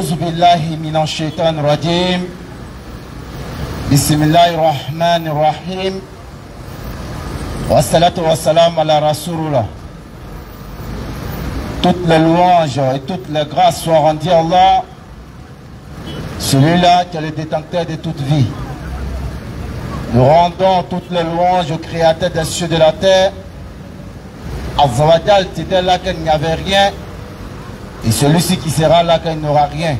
أعوذ بالله من الشيطان الرجيم بسم الله الرحمن الرحيم والصلاة والسلام على رسول الله. Toutes les louanges et toutes les grâces soient rendues à Allah, celui-là qui est le détenteur de toute vie. Nous rendons toutes les louanges au Créateur des cieux et de la terre. Azza wa Jal, c'était là qu'il n'y avait rien, et celui-ci qui sera là qu'il n'aura rien.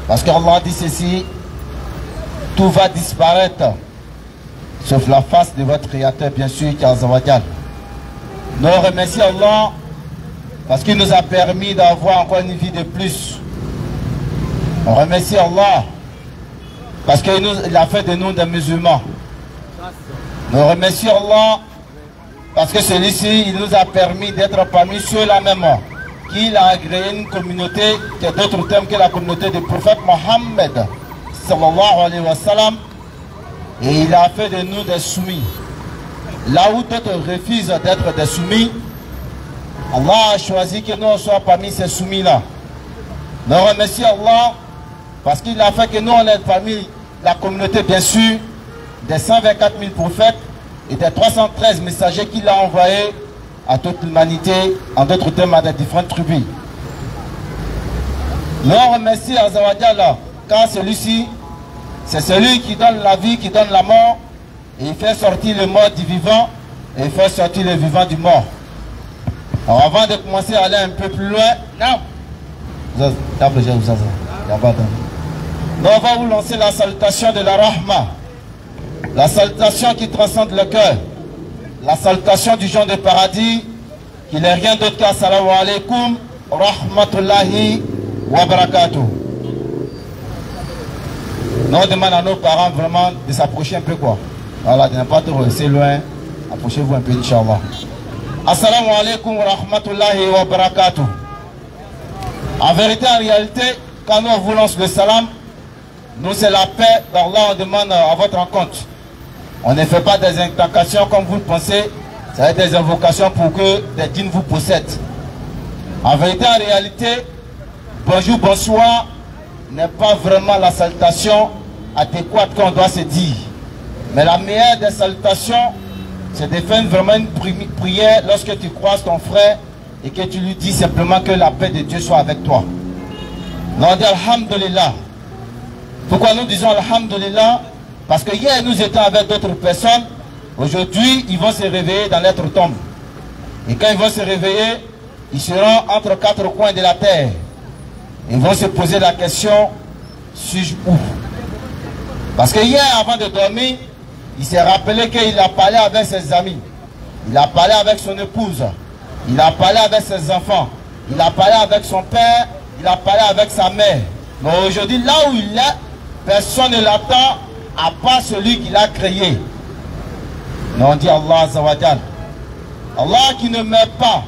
Parce qu'Allah dit ceci: tout va disparaître, sauf la face de votre Créateur, bien sûr, qui est Azza wa Jal. Nous remercions Allah parce qu'il nous a permis d'avoir encore une vie de plus. On remercie Allah parce qu'il a fait de nous des musulmans. Nous remercions Allah parce que celui-ci, il nous a permis d'être parmi ceux-là même, qu'il a agréé une communauté qui est d'autres termes que la communauté du prophète Mohammed sallallahu alayhi wa sallam, et il a fait de nous des soumis. Là où d'autres refusent d'être des soumis, Allah a choisi que nous soyons parmi ces soumis-là. Nous remercions Allah parce qu'il a fait que nous on est parmi la communauté, bien sûr, des 124 000 prophètes et des 313 messagers qu'il a envoyés à toute l'humanité, en d'autres termes à des différentes tribus. Nous remercions Azza wa Jalla car celui-ci, c'est celui qui donne la vie, qui donne la mort, et il fait sortir le mort du vivant et il fait sortir le vivant du mort. Alors avant de commencer à aller un peu plus loin, nous on va vous lancer la salutation de la Rahma, la salutation qui transcende le cœur, la salutation du genre de paradis, qui n'est rien d'autre qu'assalamu alaikum rahmatullahi wa barakatuh. Nous on demande à nos parents vraiment de s'approcher un peu quoi. Voilà, de ne pas trop rester loin, approchez-vous un peu, Inch'Allah. Assalamu alaikum wa rahmatullahi wa barakatuh. En vérité, en réalité, quand nous vous lance le salam, nous c'est la paix d'Allah, on demande à votre rencontre. On ne fait pas des incantations comme vous le pensez, ça va être des invocations pour que des djinns vous possèdent. En vérité, en réalité, bonjour, bonsoir n'est pas vraiment la salutation adéquate qu'on doit se dire. Mais la meilleure des salutations, c'est de faire vraiment une prière lorsque tu croises ton frère et que tu lui dis simplement que la paix de Dieu soit avec toi. Nous on dit Alhamdulillah. Pourquoi nous disons Alhamdulillah? Parce que hier nous étions avec d'autres personnes. Aujourd'hui ils vont se réveiller dans l'être tombe. Et quand ils vont se réveiller, ils seront entre quatre coins de la terre. Ils vont se poser la question: suis-je où? Parce que hier avant de dormir, il s'est rappelé qu'il a parlé avec ses amis, il a parlé avec son épouse, il a parlé avec ses enfants, il a parlé avec son père, il a parlé avec sa mère. Mais aujourd'hui, là où il est, personne ne l'attend à part celui qui l'a créé. Mais on dit Allah Azza wa Jal. Allah qui ne meurt pas,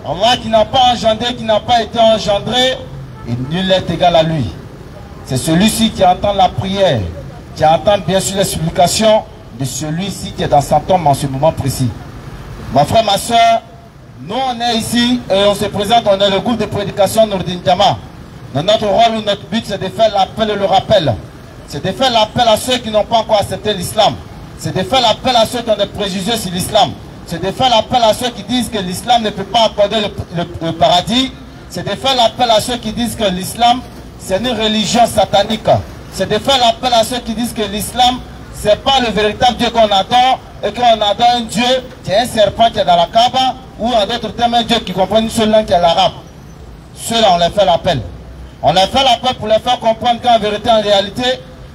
Allah qui n'a pas engendré, qui n'a pas été engendré, et nul n'est égal à lui. C'est celui-ci qui entend la prière, qui entend bien sûr les supplications de celui-ci qui est dans sa tombe en ce moment précis. Mon frère, ma soeur, nous on est ici et on se présente, on est le groupe de prédication Nourdine Jama. Notre rôle ou notre but, c'est de faire l'appel et le rappel. C'est de faire l'appel à ceux qui n'ont pas encore accepté l'islam. C'est de faire l'appel à ceux qui ont des préjugés sur l'islam. C'est de faire l'appel à ceux qui disent que l'islam ne peut pas accorder le paradis. C'est de faire l'appel à ceux qui disent que l'islam, c'est une religion satanique. C'est de faire l'appel à ceux qui disent que l'islam, c'est pas le véritable Dieu qu'on adore, et qu'on adore un Dieu qui est un serpent qui est dans la Kaaba, ou en d'autres termes un Dieu qui comprend une seule langue qui est l'arabe. Ceux-là, on les fait l'appel. On les fait l'appel pour les faire comprendre qu'en vérité, en réalité,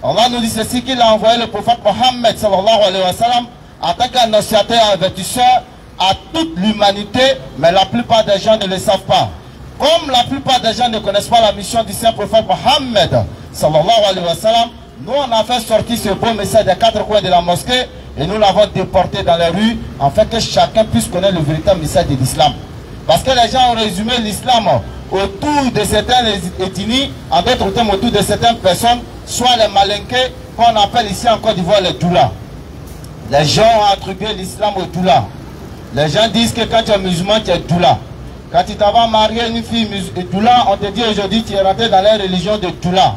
Allah nous dit ceci, qu'il a envoyé le prophète Mohammed sallallahu alayhi wa sallam en tant qu'annonciateur et avertisseur à toute l'humanité, mais la plupart des gens ne le savent pas. Comme la plupart des gens ne connaissent pas la mission du saint prophète Mohammed sallallahu alayhi wa sallam, nous on a fait sortir ce beau message des quatre coins de la mosquée et nous l'avons déporté dans les rues afin que chacun puisse connaître le véritable message de l'islam. Parce que les gens ont résumé l'islam autour de certaines ethnies, en d'autres termes autour de certaines personnes, soit les malinqués, qu'on appelle ici en Côte d'Ivoire les doulas. Les gens ont attribué l'islam aux doulas. Les gens disent que quand tu es musulman, tu es doula. Quand tu t'en vas marier une fille Doula, on te dit aujourd'hui tu es rentré dans la religion de Doula.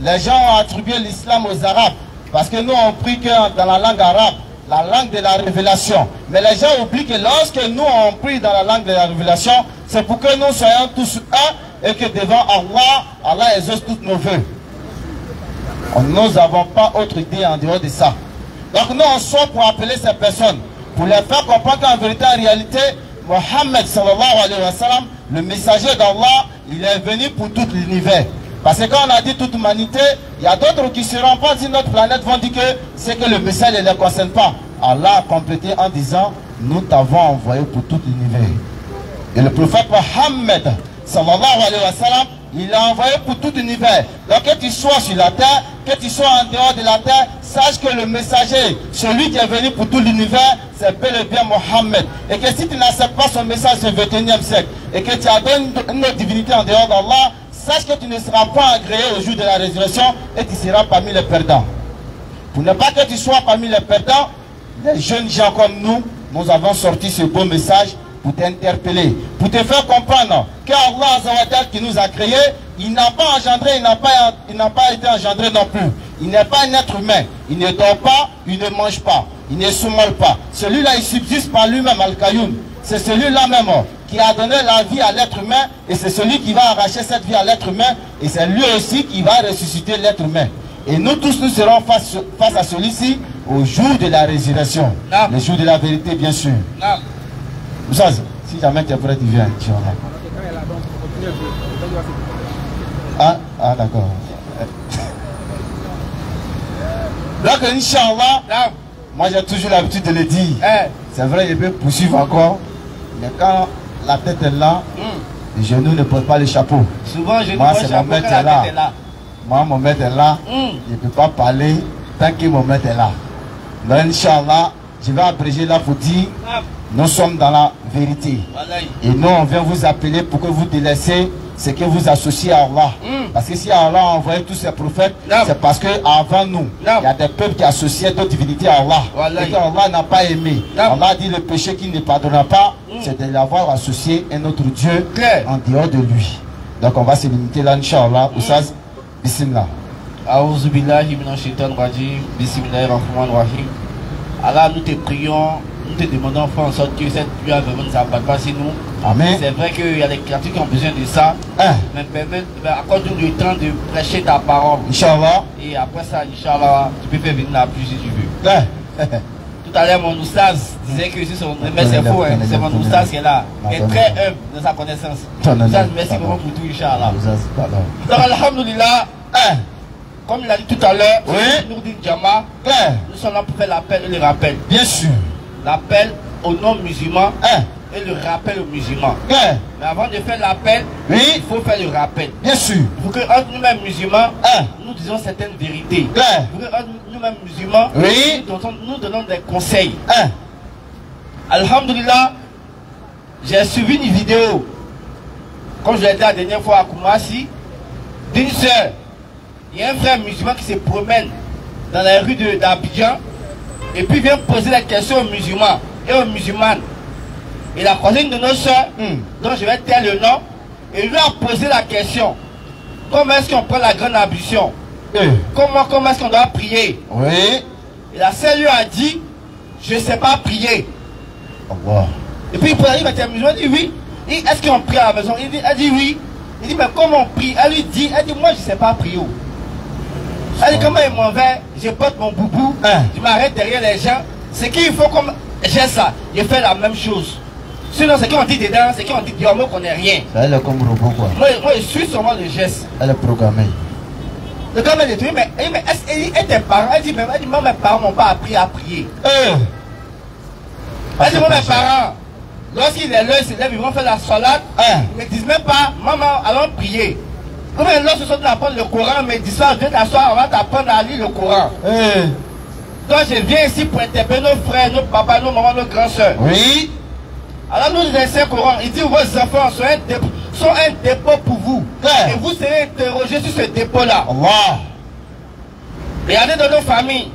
Les gens ont attribué l'islam aux Arabes. Parce que nous on prie que dans la langue arabe, la langue de la révélation. Mais les gens oublient que lorsque nous on prie dans la langue de la révélation, c'est pour que nous soyons tous un et que devant Allah, Allah exauce tous nos vœux. Nous n'avons pas autre idée en dehors de ça. Donc nous on soit pour appeler ces personnes, pour les faire comprendre qu'en vérité, en réalité, Mohammed sallallahu alayhi wa sallam, le messager d'Allah, il est venu pour tout l'univers. Parce que quand on a dit toute humanité, il y a d'autres qui se rendent sur notre planète vont dire que c'est que le message ne les concerne pas. Allah a complété en disant, nous t'avons envoyé pour tout l'univers. Et le prophète Mohammed sallallahu alayhi wa sallam, il l'a envoyé pour tout l'univers. Donc que tu sois sur la terre, que tu sois en dehors de la terre, sache que le messager, celui qui est venu pour tout l'univers, c'est bel et bien Mohammed. Et que si tu n'acceptes pas son message au 21e siècle, et que tu adonnes une autre divinité en dehors d'Allah, sache que tu ne seras pas agréé au jour de la résurrection et tu seras parmi les perdants. Pour ne pas que tu sois parmi les perdants, les jeunes gens comme nous, nous avons sorti ce beau message pour t'interpeller, pour te faire comprendre qu'Allah qui nous a créés, il n'a pas engendré, il n'a pas été engendré non plus. Il n'est pas un être humain. Il ne dort pas, il ne mange pas, il ne sommeille pas. Celui-là, il subsiste par lui-même, Al-Qayoum. C'est celui-là même qui a donné la vie à l'être humain et c'est celui qui va arracher cette vie à l'être humain et c'est lui aussi qui va ressusciter l'être humain. Et nous tous, nous serons face à celui-ci au jour de la résurrection. Le jour de la vérité, bien sûr. Moussaz, si jamais tu es prêt, tu viens. Ah d'accord. Donc, Inch'Allah, moi j'ai toujours l'habitude de le dire. C'est vrai, je peux poursuivre encore. Mais quand la tête est là, les genoux ne portent pas le chapeau. Souvent, je moi, c'est mon maître est là. Moi, mon maître est là. Je ne peux pas parler tant que mon maître est là. Donc, Inch'Allah, je vais abréger là pour dire, nous sommes dans la vérité. Et nous, on vient vous appeler pour que vous délaissez ce que vous associez à Allah. Parce que si Allah a envoyé tous ses prophètes, c'est parce qu'avant nous, il y a des peuples qui associaient d'autres divinités à Allah. Et qu'Allah n'a pas aimé. Allah dit le péché qu'il ne pardonnera pas, c'est de l'avoir associé à un autre Dieu en dehors de lui. Donc on va se limiter là, Inch'Allah. Oustaz, bismillah. A'udhu billahi minash shaitanir rajim. Bismillahir rahmanir rahim. Allah, nous te prions, nous te demandons de faire en sorte que cette pluie ne s'abatte pas sur nous. Amen. C'est vrai qu'il y a des créatures qui ont besoin de ça. Mais accorde-nous le temps de prêcher ta parole. Inch'Allah. Et après ça, Inch'Allah, tu peux faire venir la pluie si tu veux. Tout à l'heure, mon oustaz disait que c'est son. Mais c'est faux, hein. C'est mon oustaz qui est là. Il est très humble de sa connaissance. Oustaz, merci beaucoup pour tout, Inch'Allah. Donc, alhamdulillah. Comme il a dit tout à l'heure, Nourdine Djama, nous sommes là pour faire l'appel et le rappel. Bien sûr. L'appel aux non-musulmans et le rappel aux musulmans. Mais avant de faire l'appel, il faut faire le rappel. Bien sûr. Il faut que entre nous-mêmes musulmans, nous disons certaines vérités. Il faut que entre nous-mêmes musulmans, nous donnons des conseils. Alhamdulillah, j'ai suivi une vidéo, comme je l'ai dit la dernière fois à Koumassi, d'une sœur. Il y a un frère musulman qui se promène dans la rue d'Abidjan et puis vient poser la question aux musulmans et aux musulmanes. Il a croisé une de nos soeurs, dont je vais taire le nom, et lui a posé la question: comment est-ce qu'on prend la grande ablution? Comment est-ce qu'on doit prier? Et la sœur lui a dit: je ne sais pas prier. Et puis il pose la question, il dit oui. Est-ce qu'on prie à la maison? Elle dit oui. Il dit mais comment on prie? Elle dit moi je ne sais pas prier. Elle dit comment il m'en va, je porte mon boubou, je m'arrête derrière les gens. C'est qu'il faut comme j'ai ça, je fais la même chose. Sinon c'est qu'on dit dedans, c'est qu'on dit Dieu, moi qu'on n'est rien. Elle est comme robot quoi. Moi je suis seulement le geste. Elle est programmée. Le gars m'a dit mais est-ce tes parents? Elle dit moi mes parents m'ont pas appris à prier. Elle dit moi mes parents, lorsqu'il est là, ils se lèvent, ils vont faire la salade, ils ne me disent même pas maman allons prier. Comme lorsque ils sont d'apprendre le Coran, mais disent ça, viens t'asseoir, on va t'apprendre à lire le Coran. Donc je viens ici pour interpeller nos frères, nos papas, nos mamans, nos grands soeurs. Alors nous laissons le Coran, il dit vos enfants sont un dépôt pour vous. Et vous serez interrogés sur ce dépôt-là. Regardez dans nos familles,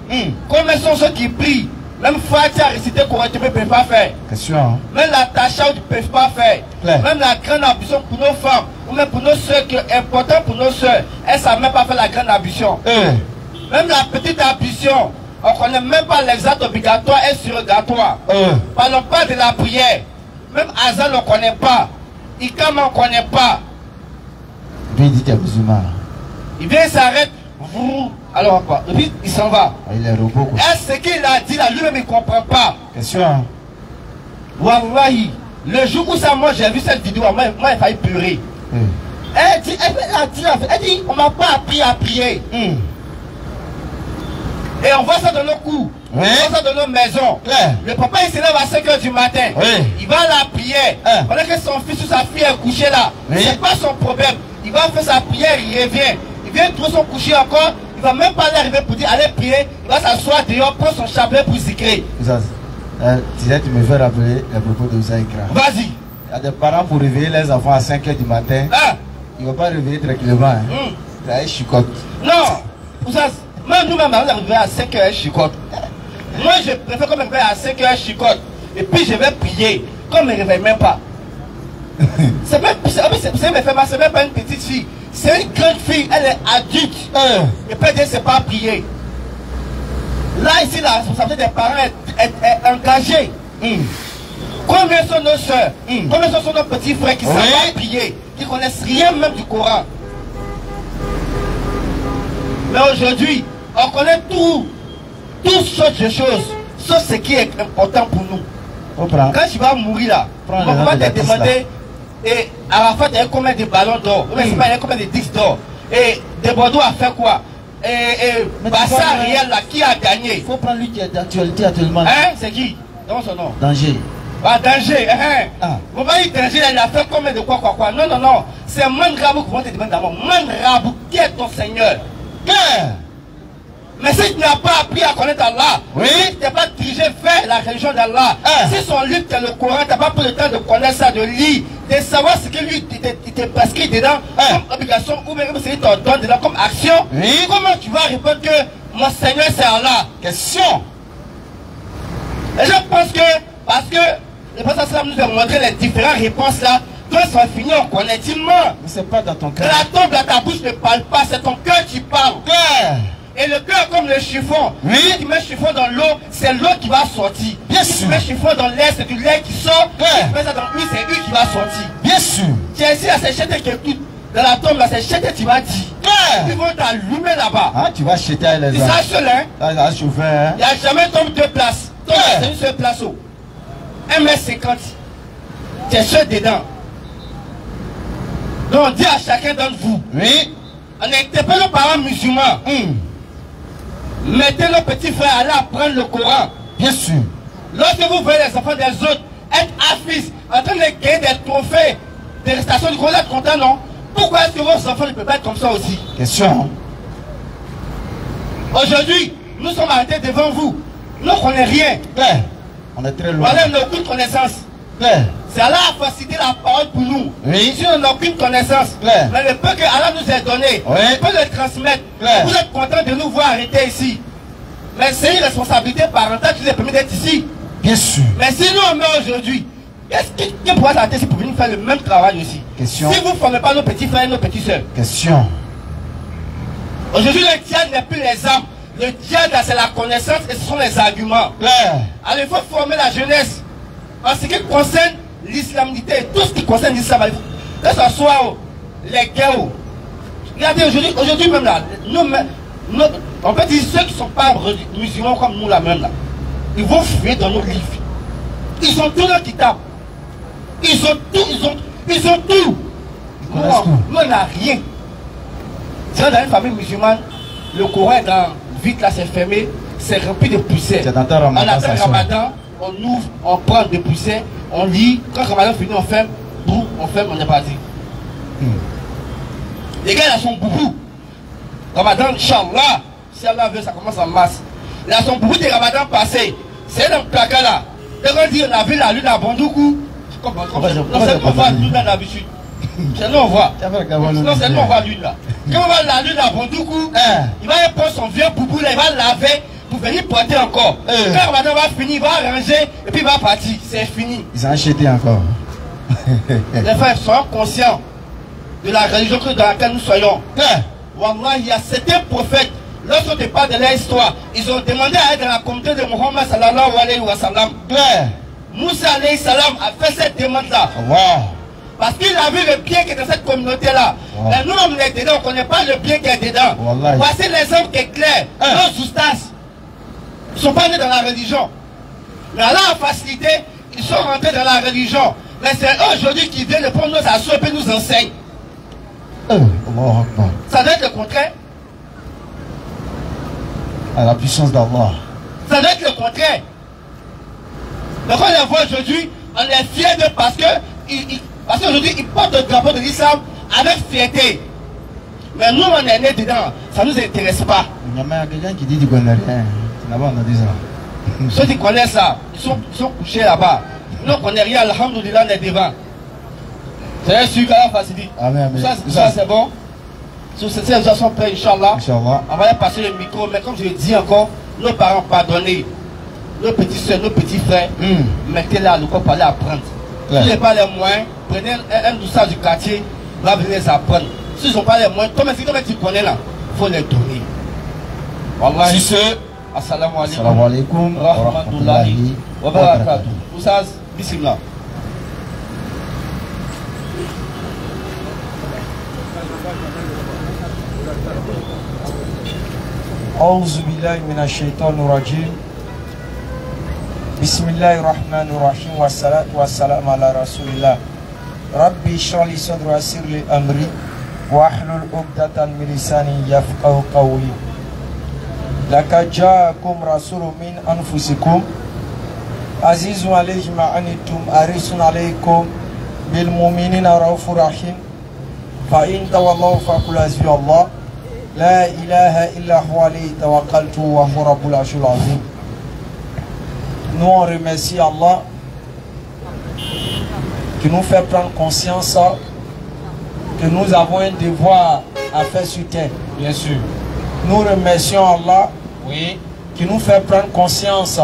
combien sont ceux qui prient, Même Fatia réciter correctement, ils ne peuvent pas faire. Question. Hein? Même la tacha, ils ne peuvent pas faire. Claire. Même la grande ambition pour nos femmes, ou même pour nos soeurs, qui est important pour nos soeurs, elles ne savent même pas faire la grande ambition. Même la petite ambition, on ne connaît même pas l'exact obligatoire et surrogatoire. Parlons pas de la prière. Même Azal, on ne connaît pas. Ikam, on ne connaît pas. Il dit qu'il est musulman. Il vient, il s'arrête. Alors quoi? Et puis il s'en va. Il est robot. Est-ce qu'il a dit là, lui-même il ne comprend pas? Question. Hein? Wallahi, le jour où ça, moi j'ai vu cette vidéo, moi il a failli pleurer. Elle dit, on m'a pas appris à prier. Et on voit ça dans nos coups. On voit ça dans nos maisons. Le papa il se lève à 5 h du matin. Il va à la prière. Pendant que son fils ou sa fille est couché là. C'est pas son problème. Il va faire sa prière, il revient. Il vient trouver son coucher encore. Il va même pas arriver pour dire allez prier. Il va s'asseoir dehors, prendre son chapelet pour zikrer. Tu me fais rappeler les propos de Zaïkra. Vas-y. Il y a des parents pour réveiller les enfants à 5 h du matin. Ils ne vont pas réveiller tranquillement. Hein. Ça chicote. Non. Même nous-mêmes, on est arrivé à 5 h chicote. Moi, je préfère qu'on me réveille à 5 h chicote. Et puis, je vais prier. Qu'on ne me réveille même pas. C'est même pas une petite fille. C'est une grande fille. Elle est adulte. Et peut dire c'est pas prier. Là, ici, la responsabilité des parents est engagée. Combien sont nos soeurs? Combien sont nos petits frères qui savent pas prier? Qui connaissent rien même du Coran? Mais aujourd'hui, on connaît toutes sortes de choses, sauf ce qui est important pour nous. Quand tu vas mourir là, on va te demander, et Arafat il y a combien de ballons d'or, il y a combien de disques d'or, et de Bordeaux a fait quoi, et Bassa Ariel là, qui a gagné? Il faut prendre lui qui est d'actualité actuellement. Hein, c'est qui? Comment son nom? Danger. Danger, on va dire Danger là, il a fait combien de quoi. Non, c'est Man Rabou qui va te demander d'abord. Man Rabou, qui est ton Seigneur? Mais si tu n'as pas appris à connaître Allah, si tu n'es pas dirigé vers la religion d'Allah, si son livre c'est le Coran, tu n'as pas pris le temps de connaître ça, de lire, de savoir ce que lui t'est prescrit dedans comme obligation ou même ce qu'il te donne dedans comme action, comment tu vas répondre que mon Seigneur c'est Allah? Question. Et je pense que, parce que le prophète nous a montré les différentes réponses là, quand ça va finir, on connaît intimement. Mais c'est pas dans ton cœur. La tombe dans ta bouche ne parle pas, c'est ton cœur qui parle. Et le cœur comme le chiffon. Si tu mets le chiffon dans l'eau, c'est l'eau qui va sortir. Bien sûr. Si tu mets le chiffon dans l'air, c'est du lait qui sort. Si tu mets ça dans l'huile, c'est l'huile qui va sortir. Bien sûr. Tu es ici à ces chètes qui écoutent. Dans la tombe, là, c'est chètes tu vas dire. Ils vont t'allumer là-bas. Ah, tu vas jeter à les gens. C'est ça seul, hein. Ça va chauffer, hein. Il n'y a jamais tombe deux places. Tombe, c'est une seule place. 1,50 m. Tu es seul dedans. Donc on dit à chacun d'entre vous, on n'interpelle nos parents musulmans. Mettez nos petits frères à aller apprendre le Coran. Bien sûr. Lorsque vous voyez les enfants des autres être affiches, en train de gagner des trophées, des restations du Coran, vous êtes content, non? Pourquoi est-ce que vos enfants ne peuvent pas être comme ça aussi? Question. Aujourd'hui, nous sommes arrêtés devant vous. Nous ne connaissons rien. On est très loin. On n'a aucune connaissance. C'est Allah a facilité la parole pour nous. Si on n'a aucune connaissance, mais le peu que Allah nous a donné, on peut le transmettre. Vous êtes content de nous voir arrêter ici. Mais c'est une responsabilité parentale qui nous permet d'être ici. Bien sûr. Mais si nous on meurt aujourd'hui, qu'est-ce pourra s'arrêter ici pour venir faire le même travail aussi? Question. Si vous ne formez pas nos petits frères et nos petites soeurs. Question. Aujourd'hui, le diable n'est plus les âmes. Le diable, c'est la connaissance et ce sont les arguments. Alors il faut former la jeunesse. En ce qui concerne l'islamité, tout ce qui concerne l'islam, que ce soit les guerres. Regardez, aujourd'hui même là, on peut dire ceux qui ne sont pas musulmans comme nous là même là, ils vont fouiller dans nos livres. Ils ont tout leur kitab. Ils ont tout. Nous, on n'a rien. C'est dans une famille musulmane, le Coran est dans vite là, c'est fermé, c'est rempli de poussière. On attend Ramadan, on ouvre, on prend des poussières, on lit, quand Ramadan finit, on ferme, on est parti. Les gars, là, sont beaucoup. Ramadan, Inch'Allah, si Allah veut, ça commence en mars. Là, son boubou de Ramadan passé, c'est dans le placard là. Dès qu'on dit, on a vu la lune à Bandoukou, non, c'est qu'on voit la lune là d'habitude. C'est nous on voit. Non, c'est nous on voit la lune là. Quand on voit la lune à Bandoukou, il va prendre son vieux boubou là, il va laver. pour venir porter encore. Quand Ramadan va finir, il va arranger et puis il va partir. C'est fini. Ils ont acheté encore. Les frères, soyons conscients de la religion dans laquelle nous soyons. Wallah, il y a certains prophètes, lorsqu'on te parle de leur histoire, ils ont demandé à être dans la communauté de Muhammad sallallahu alayhi wa sallam. Moussa alayhi salam a fait cette demande-là. Parce qu'il a vu le bien qui est dans cette communauté-là. Mais nous, on est dedans, on ne connaît pas le bien qui est dedans. Voici l'exemple qui est clair. Nos oustas ne sont pas nés dans la religion. Mais Allah a facilité, ils sont rentrés dans la religion. Mais c'est eux aujourd'hui qui viennent prendre nos assauts et puis nous enseignent. Ça doit être le contraire. À la puissance d'Allah. Ça doit être le contraire. Donc on les voit aujourd'hui, on est fiers d'eux parce qu'aujourd'hui ils portent le drapeau de l'islam avec fierté. Mais nous on est nés dedans, ça ne nous intéresse pas. Il y a quelqu'un qui dit qu'il ne connaît rien. Là-bas on a dit ça. Ceux qui connaissent ça, ils sont couchés là-bas. Nous on ne connaît rien, alhamdoulilah, on est devant. C'est sûr qu'Allah facilite. Ça c'est bon. Sur ces situations prêtes, Inch'Allah, on va passer le micro, mais comme je le dis encore, nos parents pardonnez, nos petits soeurs, nos petits frères, mettez-les à l'école pour aller apprendre. Si vous n'avez pas les moyens, prenez un douceur du quartier, va venir les apprendre. S'ils n'ont pas les moyens, comme tu connais là, il faut les donner. Wallah. Si ce, assalamu alaikum, rahmatullahi wa barakatuh. Oustaz, bismillah. أعوذ بالله من الشيطان الرجيم بسم الله الرحمن الرحيم والصلاة والسلام على رسول الله ربي اشرح لي صدري ويسر لي أمري واحلل عقدة من لساني يفقهوا قولي لقد جاءكم رسول من أنفسكم عزيز عليه ما عنتم حريص عليكم بالمؤمنين رؤوف رحيم فإن تولوا فقل حسبي الله لا إله إلا هو عليه توكلت وهو رب العرش العظيم. Nous on remercie Allah qui nous fait prendre conscience que nous avons un devoir à faire sur terre. Bien sûr. Nous remercions Allah qui nous fait prendre conscience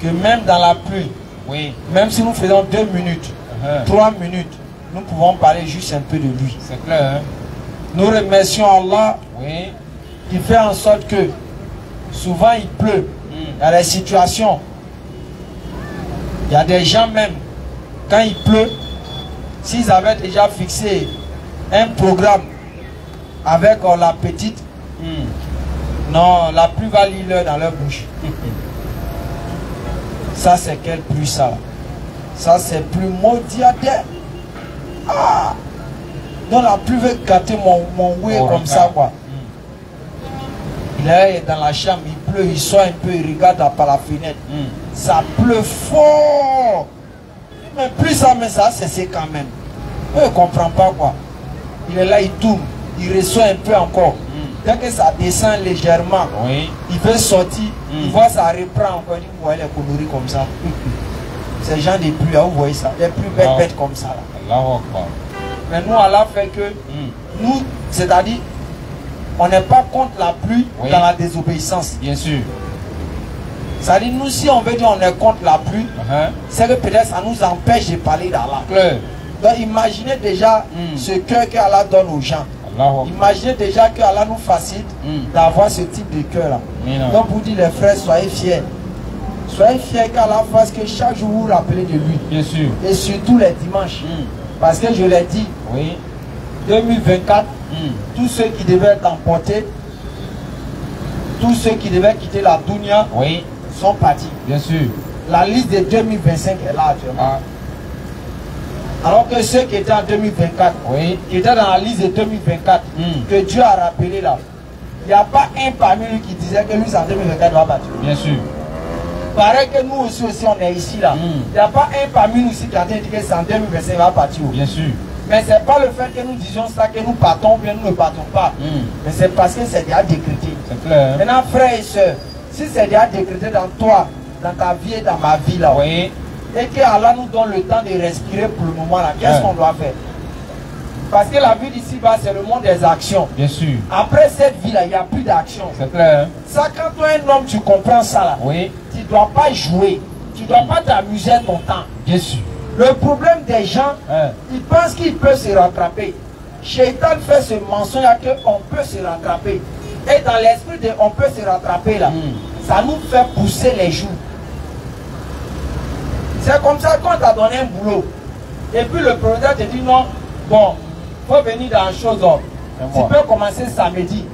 que même dans la pluie, même si nous faisons 2 minutes, 3 minutes, nous pouvons parler juste un peu de lui. C'est clair, hein? Nous remercions Allah qui fait en sorte que souvent il pleut. Il y a des situations. Il y a des gens même, quand il pleut, s'ils avaient déjà fixé un programme avec la petite, non, la pluie va lire dans leur bouche. Ça c'est quelle pluie ça? Ça c'est plus maudit. Ah! Donc la pluie veut gâter mon oué comme ça quoi. Il est dans la chambre, il pleut, il sort un peu, il regarde par la fenêtre. Ça pleut fort. Mais plus ça, mais ça c'est quand même. Il ne comprend pas quoi. Il est là, il tourne, il reçoit un peu encore. Dès que ça descend légèrement, il veut sortir, il voit ça reprend encore, il dit, vous voyez les coloris comme ça. Ces gens des pluies, vous voyez ça, les pluies bêtes comme ça là. Mais nous, Allah fait que nous, c'est-à-dire, on n'est pas contre la pluie dans la désobéissance. Bien sûr. C'est-à-dire, nous, si on veut dire on est contre la pluie, c'est que peut-être ça nous empêche de parler d'Allah. Donc, imaginez déjà ce cœur qu'Allah donne aux gens. Imaginez déjà que Allah nous facilite d'avoir ce type de cœur-là. Donc, pour dire les frères, soyez fiers. Soyez fiers qu'Allah fasse que chaque jour vous vous rappelez de lui. Bien sûr. Et surtout les dimanches. Parce que je l'ai dit, 2024, tous ceux qui devaient être emportés, tous ceux qui devaient quitter la Dunya sont partis. Bien sûr. La liste de 2025 est là actuellement. Alors que ceux qui étaient en 2024, qui étaient dans la liste de 2024, que Dieu a rappelé là, il n'y a pas un parmi eux qui disait que lui en 2024 va partir. Bien sûr. Pareil que nous aussi, on est ici là. Il n'y a pas un parmi nous ici qui a dit que c'est en 2025 va partir. Bien sûr. Mais ce n'est pas le fait que nous disions ça, que nous partons ou bien nous ne partons pas. Mais c'est parce que c'est déjà décrété. C'est clair. Maintenant, frères et sœurs, si c'est déjà décrété dans toi, dans ta vie et dans ma vie là, et que Allah nous donne le temps de respirer pour le moment là, qu'est-ce qu'on doit faire? Parce que la vie d'ici-bas, c'est le monde des actions. Bien sûr. Après cette vie-là, il n'y a plus d'action. C'est clair. Ça, quand toi, un homme, tu comprends ça là. Oui. Tu ne dois pas jouer. Tu ne dois pas t'amuser ton temps. Bien sûr. Le problème des gens, ils pensent qu'ils peuvent se rattraper. Shaitan fait ce mensonge qu'on peut se rattraper. Et dans l'esprit de on peut se rattraper là, ça nous fait pousser les joues. C'est comme ça qu'on t'a donné un boulot. Et puis le propriétaire te dit non, bon, il faut venir dans chose d'or. Tu peux commencer samedi.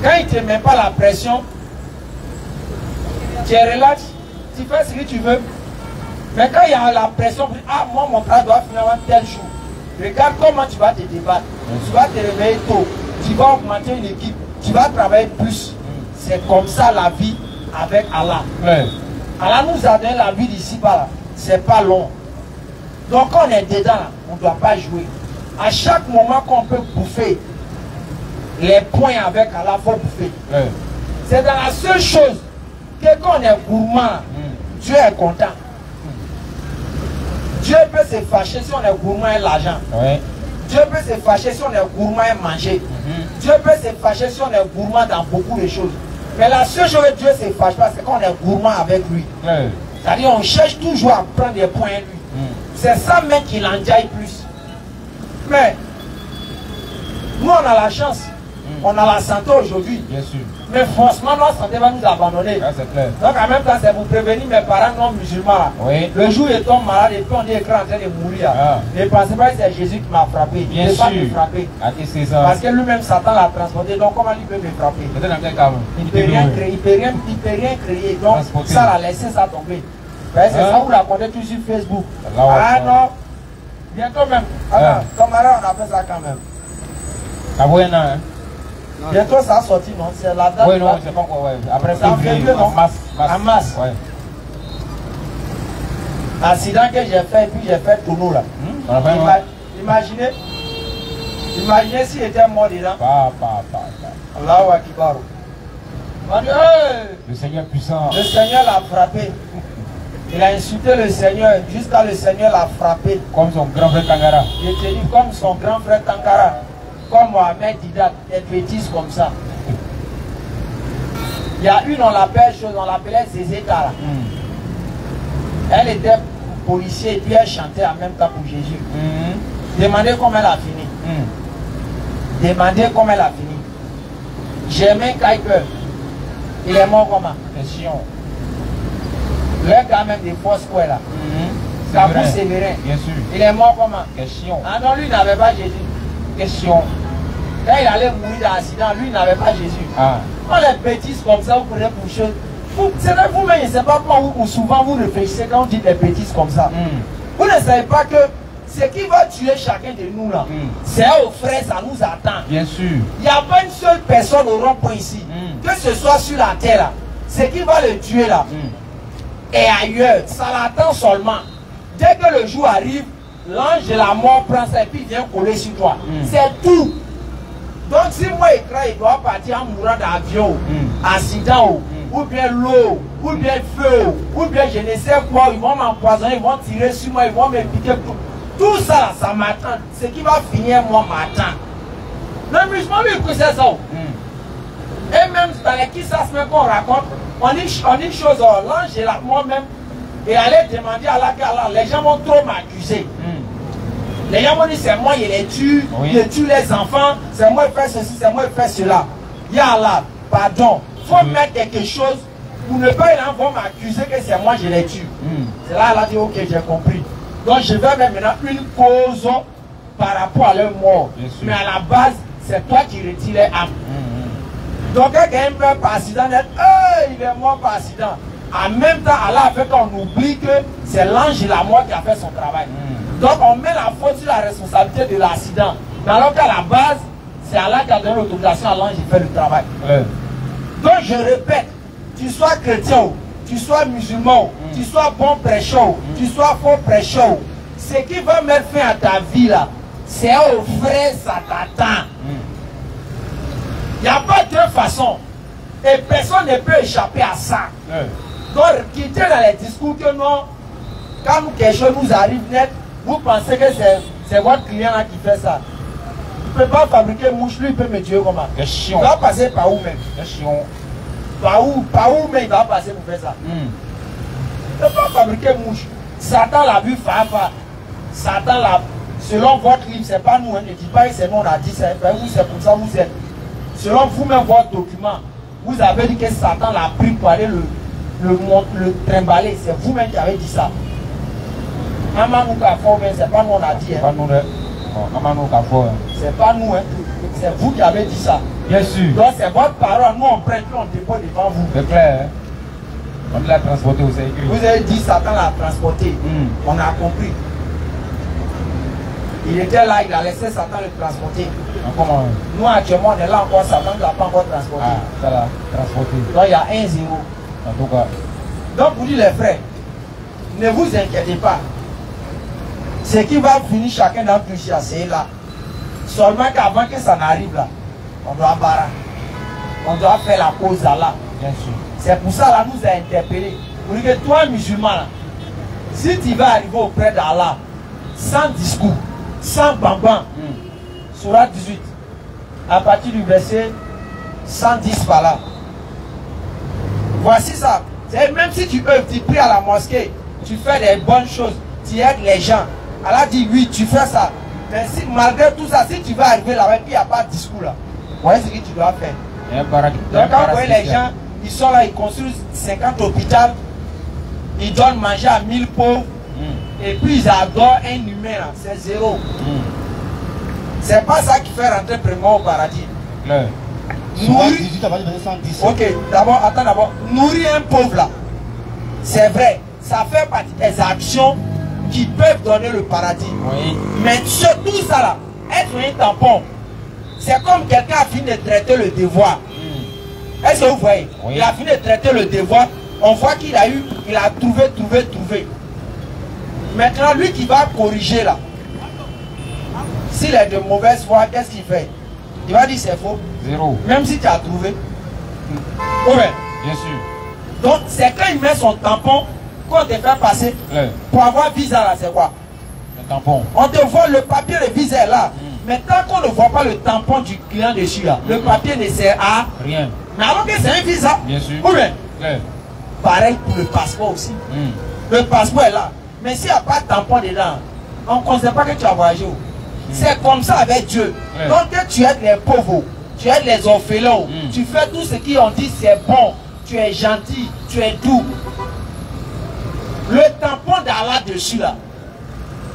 Quand il ne te met pas la pression, tu es relax, tu fais ce que tu veux. Mais quand il y a la pression, ah, moi mon travail doit finir avant tel jour. Regarde comment tu vas te débattre. Tu vas te réveiller tôt. Tu vas augmenter une équipe. Tu vas travailler plus. C'est comme ça la vie avec Allah. Allah nous a donné la vie d'ici-bas. C'est pas long. Donc quand on est dedans, là, on ne doit pas jouer. À chaque moment qu'on peut bouffer les points avec Allah, il faut bouffer. C'est dans la seule chose que quand on est gourmand, Dieu est content. Dieu peut se fâcher si on est gourmand et l'argent. Dieu peut se fâcher si on est gourmand et manger. Dieu peut se fâcher si on est gourmand dans beaucoup de choses. Mais la seule chose que Dieu ne se fâche pas, c'est quand on est gourmand avec lui. C'est-à-dire on cherche toujours à prendre des points à lui. C'est ça même qui l'enjaille plus. Mais nous on a la chance. On a la santé aujourd'hui. Bien sûr. Mais franchement, notre santé va nous abandonner. C'est clair. Donc en même temps, c'est pour prévenir mes parents non musulmans. Oui. Le jour où ils tombent malades et puis on dit qu'ils sont en train de mourir. Ne pensez pas que c'est Jésus qui m'a frappé. Bien sûr. Il ne pas me frapper. Parce que lui-même, Satan l'a transporté. Donc comment il peut me frapper? Il ne peut rien créer. Il peut rien créer. Donc ça l'a laissé ça tomber. C'est ça vous racontez tout sur Facebook. Ah non. Bientôt même. Alors, comme on appelle ça quand même. Ah oui, non. Bientôt ça a sorti, non? C'est la date. Oui, non, c'est pas quoi, ouais. Après février, en masse. Ouais. L'accident que j'ai fait, et puis j'ai fait tonneau là. Imaginez s'il était mort dedans. Allahu Akbar. Le Seigneur puissant. Le Seigneur l'a frappé. Il a insulté le Seigneur jusqu'à le Seigneur l'a frappé. Comme son grand frère Tangara. Il était dit comme son grand frère Tangara. Comme Mohamed Didat, des bêtises comme ça. Il y a une, on l'appelait Zézéta. Elle était policière et puis elle chantait en même temps pour Jésus. Demandez comment elle a fini. Demandez comment elle a fini. Germain Kaiker, il est mort comment? Question. Le gars même des forces quoi là. Kabou Sévérin. Bien sûr. Il est mort comment? Question. Ah non, lui n'avait pas Jésus. Question. Quand il allait mourir dans l'accident, lui n'avait pas Jésus. Quand les bêtises comme ça, vous prenez pour chose. C'est vous-même, je ne sais pas comment souvent vous réfléchissez quand vous dites des bêtises comme ça. Vous ne savez pas que ce qui va tuer chacun de nous là, c'est au frère, ça nous attend. Bien sûr. Il n'y a pas une seule personne au rond-point ici, que ce soit sur la terre là, ce qui va le tuer là, et ailleurs, ça l'attend seulement. Dès que le jour arrive, l'ange de la mort prend ça et puis vient coller sur toi. C'est tout. Donc si moi il crains, il doit partir en mourant d'avion, accident, ou bien l'eau, ou bien feu, ou bien je ne sais quoi, ils vont m'empoisonner, ils vont tirer sur moi, ils vont me piquer. Tout ça, ça m'attend. Ce qui va finir, moi, m'attend. Le musulman, lui, c'est ça. Et même dans les Kissas même qu'on raconte, on dit chose, l'ange et la mort même, et aller demander à Allah, les gens vont trop m'accuser. Les gens vont dire c'est moi, il les tue, il tue les enfants, c'est moi qui fais ceci, c'est moi qui fais cela. Ya Allah, pardon, il faut mettre quelque chose pour ne pas, ils vont m'accuser que c'est moi, je les tue. C'est là, elle a dit, ok, j'ai compris. Donc je vais mettre maintenant une cause par rapport à leur mort. Mais à la base, c'est toi qui retires les âmes. Donc quand quelqu'un meurt par accident, il est mort par accident. En même temps, Allah a fait qu'on oublie que c'est l'ange de la mort qui a fait son travail. Donc on met la faute sur la responsabilité de l'accident. Mais alors qu'à la base, c'est Allah qui a donné l'autorisation à l'ange de faire le travail. Donc je répète, tu sois chrétien, tu sois musulman, tu sois bon prêcheur, tu sois faux prêcheur, ce qui va mettre fin à ta vie là, c'est au frère, ça t'attend. Il n'y a pas de façon. Et personne ne peut échapper à ça. Donc quittez dans les discours que non, quand quelque chose nous arrive net, vous pensez que C'est votre client là qui fait ça. Il ne peut pas fabriquer mouche, lui il peut me tuer comment? Il va passer par où même? Par où même il va passer pour faire ça? Il ne peut pas fabriquer mouche. Satan l'a vu Fafa. Satan l'a. Selon votre livre, c'est pas nous, hein, ne dites pas que c'est nous, on a dit ça. Vous, c'est pour ça vous êtes. Selon vous-même, votre document, vous avez dit que Satan l'a pris pour aller le trimballer. C'est vous-même qui avez dit ça. C'est pas nous, on a dit. Hein. C'est pas nous, hein. C'est vous qui avez dit ça. Bien sûr. Donc c'est votre parole. Nous, on prête, on dépose devant vous. C'est clair. Hein? On l'a transporté au sécurité. Vous avez dit Satan l'a transporté. On a compris. Il était là, il a laissé Satan le transporter. Comment? Nous actuellement on est là encore, Satan ne l'a pas encore transporté. Ah, ça l'a transporté. Donc il y a 1-0. En tout cas. Donc vous dites les frères, ne vous inquiétez pas. Ce qui va finir chacun d'entre nous ici, c'est là. Seulement qu'avant que ça n'arrive là, on doit barrer. On doit faire la cause à là. Bien sûr. C'est pour ça là nous a interpellés. Pour dire que toi musulman là, si tu vas arriver auprès d'Allah, sans discours, sans bambam, Sourate 18, à partir du verset 110 par là. Voici ça. Même si tu œuvres, tu pries à la mosquée, tu fais des bonnes choses, tu aides les gens. Allah dit oui, tu fais ça. Mais si, malgré tout ça, si tu vas arriver là-bas et puis il n'y a pas de discours là, voyez ce que tu dois faire. Donc quand vous voyez les gens, ils sont là, ils construisent 50 hôpitaux, ils donnent manger à 1000 pauvres, et puis ils adorent un humain là, c'est zéro. C'est pas ça qui fait rentrer vraiment au paradis. Nourrir 18 à partir de 110. Ok, d'abord, attends d'abord. Nourrir un pauvre là, c'est vrai, ça fait partie des actions qui peuvent donner le paradis. Oui. Mais tout ça là, être un tampon, c'est comme quelqu'un a fini de traiter le devoir. Est-ce que vous voyez? Oui. Il a fini de traiter le devoir, on voit qu'il a eu, il a trouvé. Maintenant, lui qui va corriger là, s'il est de mauvaise foi, qu'est-ce qu'il fait? Il va dire c'est faux. Zéro. Même si tu as trouvé. Ouais. Bien sûr. Donc, c'est quand il met son tampon qu'on te fait passer. Pour avoir visa là, c'est quoi? Le tampon. On te voit le papier, le visa est là. Mais tant qu'on ne voit pas le tampon du client dessus là, le papier ne sert à rien. Mais alors que c'est un visa. Bien sûr. Oui, mais pareil pour le passeport aussi. Le passeport est là. Mais s'il n'y a pas de tampon dedans, on ne considère pas que tu as voyagé. C'est comme ça avec Dieu. Donc tu aides les pauvres, tu aides les orphelins, tu fais tout ce qu'on dit c'est bon, tu es gentil, tu es doux. Le tampon d'Allah dessus là,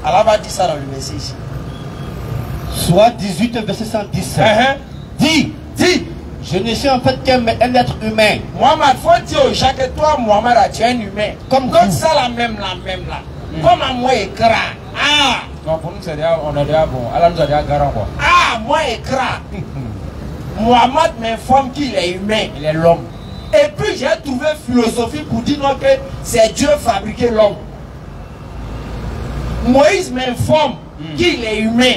Allah va dire ça dans le verset ici. Soit 18 verset 110. Dis, je ne suis en fait qu'un être humain. Mohamed, faut dire aux gens que toi, Mohamed, tu es un humain. Comme ça, la même là. Comme à moi, écran. Ah! Non, pour nous, c'est déjà, on est déjà bon. Allah nous a déjà garant quoi. Ah, moi, écran. Mohamed m'informe qu'il est humain. Il est l'homme. Et puis, j'ai trouvé philosophie pour dire non, que c'est Dieu fabriqué l'homme. Moïse m'informe qu'il est humain.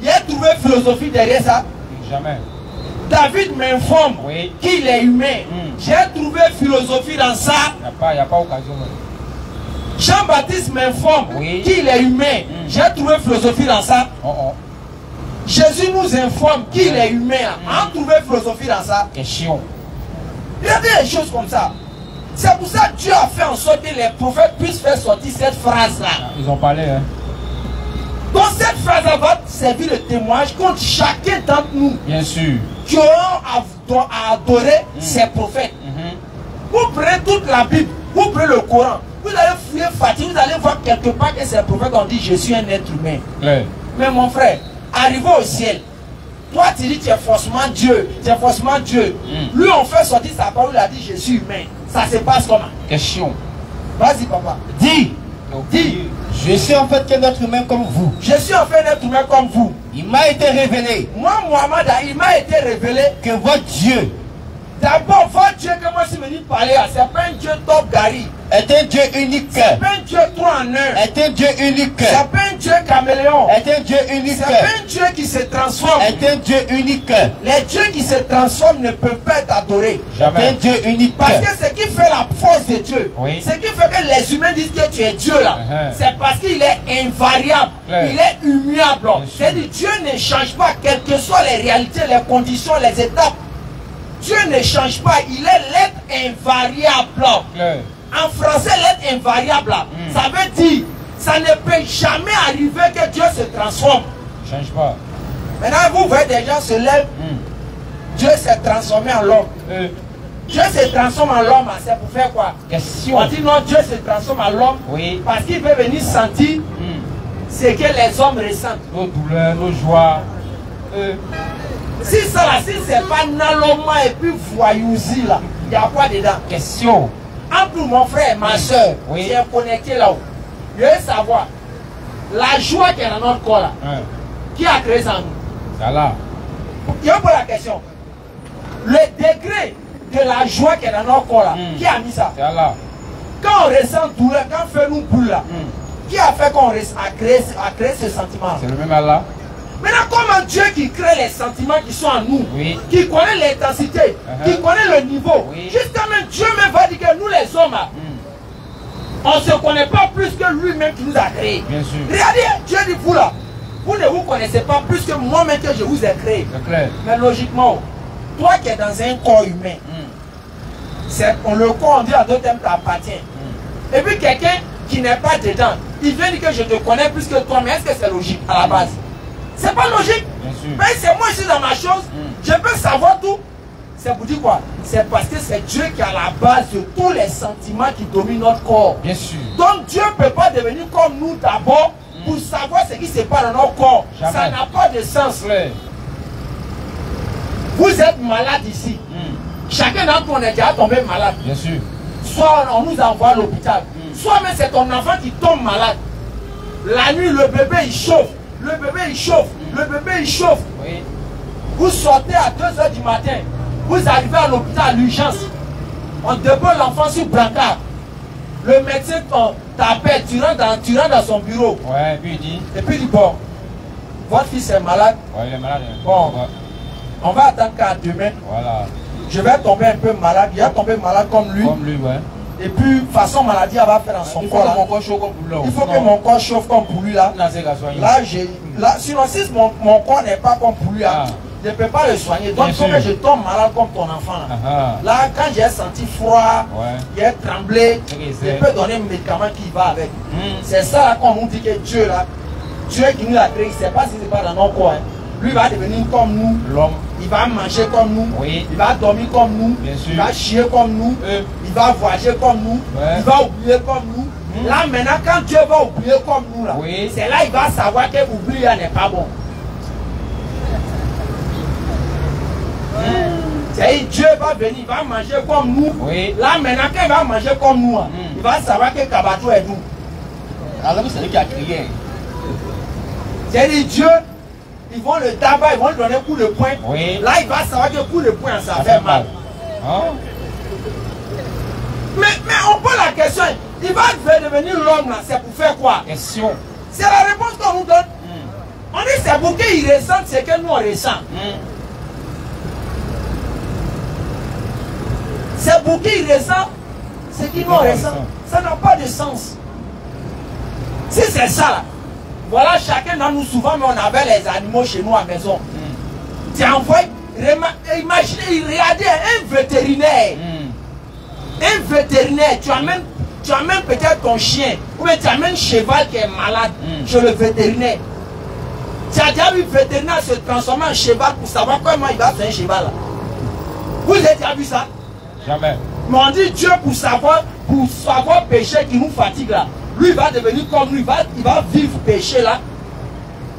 J'ai trouvé philosophie derrière ça. Jamais. David m'informe qu'il est humain. J'ai trouvé philosophie dans ça. Il n'y a pas occasion. Jean-Baptiste m'informe qu'il est humain. J'ai trouvé philosophie dans ça. Jésus nous informe qu'il est humain. On a trouvé philosophie dans ça. Question. Il y a des choses comme ça. C'est pour ça que Dieu a fait en sorte que les prophètes puissent faire sortir cette phrase-là. Ils ont parlé, hein. Donc cette phrase-là va servir de témoignage contre chacun d'entre nous. Bien sûr. Qui auront adoré ces prophètes. Vous prenez toute la Bible, vous prenez le Coran, vous allez fouiller Fatih, vous allez voir quelque part que ces prophètes ont dit je suis un être humain. Mais mon frère, arrivé au ciel, toi tu dis tu es forcément Dieu, Lui on fait sortir sa parole, il a dit je suis humain. Ça se passe comment? Question. Vas-y papa. Dis. Je suis en fait qu'un être humain comme vous. Je suis en fait un être humain comme vous. Il m'a été révélé. Moi, Mohamed, il m'a été révélé que votre Dieu. D'abord, votre Dieu, comment si me dit parler, c'est pas un Dieu top Gary. Est un Dieu unique. C'est pas un Dieu 3 en 1. Est un Dieu unique. C'est pas un Dieu Dieu caméléon. Est un Dieu unique. C'est pas un Dieu qui se transforme. Est un Dieu unique. Les dieux qui se transforment ne peuvent pas être adorés. Jamais. Un Dieu unique. Parce que ce qui fait la force de Dieu, oui. ce qui fait que les humains disent que tu es Dieu là, c'est parce qu'il est invariable, il est immuable. C'est-à-dire Dieu ne change pas, quelles que soient les réalités, les conditions, les étapes. Dieu ne change pas, il est l'être invariable. En français, l'être invariable, ça veut dire, ça ne peut jamais arriver que Dieu se transforme. Ne change pas. Maintenant, vous voyez des gens se lèvent, Dieu s'est transformé en l'homme. Dieu se transforme en l'homme, c'est pour faire quoi? Question. On dit non, Dieu se transforme en l'homme parce qu'il veut venir sentir ce que les hommes ressentent. Nos douleurs, nos joies. Si ça là, si c'est pas naloma et puis voyousie là, il y a quoi dedans? Question. Entre mon frère et ma soeur, qui est connecté là-haut, je veux savoir, la joie qui est dans notre corps là, qui a créé ça en nous? C'est là. Il y a pas la question. Le degré de la joie qui est dans notre corps là, qui a mis ça? C'est là. Quand on ressent douleur, quand on fait nous boule là, qui a fait qu'on a créé ce sentiment? C'est le même Allah. Maintenant, comment Dieu qui crée les sentiments qui sont en nous, qui connaît l'intensité, qui connaît le niveau, jusqu'à même Dieu même va dire que nous les hommes, on ne se connaît pas plus que lui-même qui nous a créés. Bien sûr. Regardez, Dieu dit vous là, vous ne vous connaissez pas plus que moi-même que je vous ai créé. Mais logiquement, toi qui es dans un corps humain, le corps, on dit à deux termes, t'appartient. Et puis quelqu'un qui n'est pas dedans, il vient dire que je te connais plus que toi, mais est-ce que c'est logique à la base? C'est pas logique. Mais c'est moi, je suis dans ma chose, je peux savoir tout. C'est pour dire quoi? C'est parce que c'est Dieu qui est à la base de tous les sentiments qui dominent notre corps. Bien sûr. Donc Dieu ne peut pas devenir comme nous d'abord pour savoir ce qui se passe dans notre corps. Jamais. Ça n'a pas de sens. Vous êtes malade ici. Chacun d'entre nous est déjà tombé malade. Bien sûr. Soit on nous envoie à l'hôpital, soit même c'est ton enfant qui tombe malade. La nuit, le bébé il chauffe. Le bébé il chauffe. Le bébé il chauffe. Vous sortez à 2 h du matin. Vous arrivez à l'hôpital à l'urgence. On dépose l'enfant sur brancard. Le médecin t'appelle, tu rentres dans son bureau. Ouais, puis il dit. Et puis il dit bon, votre fils est malade. Ouais, il est malade. Bon, on va attendre qu'à demain. Voilà. Je vais tomber un peu malade. Il va tomber malade comme lui. Comme lui, ouais. Et puis, façon maladie, elle va faire dans son corps. Il faut que mon corps chauffe comme pour lui là. Sinon, si mon corps n'est pas comme pour lui là, je ne peux pas le soigner. Donc, il faut que je tombe malade comme ton enfant là. Là, quand j'ai senti froid, j'ai tremblé, je peux donner un médicament qui va avec. C'est ça là qu'on nous dit que Dieu là, Dieu qui nous a créé, il ne sait pas si c'est pas dans nos corps. Lui va devenir comme nous, l'homme. Il va manger comme nous, il va dormir comme nous, il va chier comme nous, il va voyager comme nous, il va oublier comme nous. Là maintenant, quand Dieu va oublier comme nous, là, c'est là qu'il va savoir que oublier n'est pas bon. C'est-à-dire Dieu va venir, il va manger comme nous. Là maintenant, quand il va manger comme nous, il va savoir que Kabato est nous. Alors c'est lui qui a crié. C'est-à-dire Dieu, ils vont le tabac, ils vont lui donner un coup de poing. Là, il va savoir que le coup de poing, ça fait mal. Mais on pose la question, il va devenir l'homme là, c'est pour faire quoi? Question. C'est la réponse qu'on nous donne. On dit c'est pour qu'il ressente ce que nous on ressent. C'est pour qu'il ressent ce que nous on ressent. Ça n'a pas de sens. Si c'est ça là, voilà, chacun d'entre nous, souvent, mais on avait les animaux chez nous à la maison. Tu envoies, imaginez, regardez un vétérinaire. Un vétérinaire, tu amènes peut-être ton chien, ou bien tu amènes un cheval qui est malade chez le vétérinaire. Tu as déjà vu le vétérinaire se transformer en cheval pour savoir comment il va faire un cheval là. Vous avez déjà vu ça? Jamais. Mais on dit Dieu pour savoir péché qui nous fatigue là. Lui il va devenir comme lui, il va vivre péché là.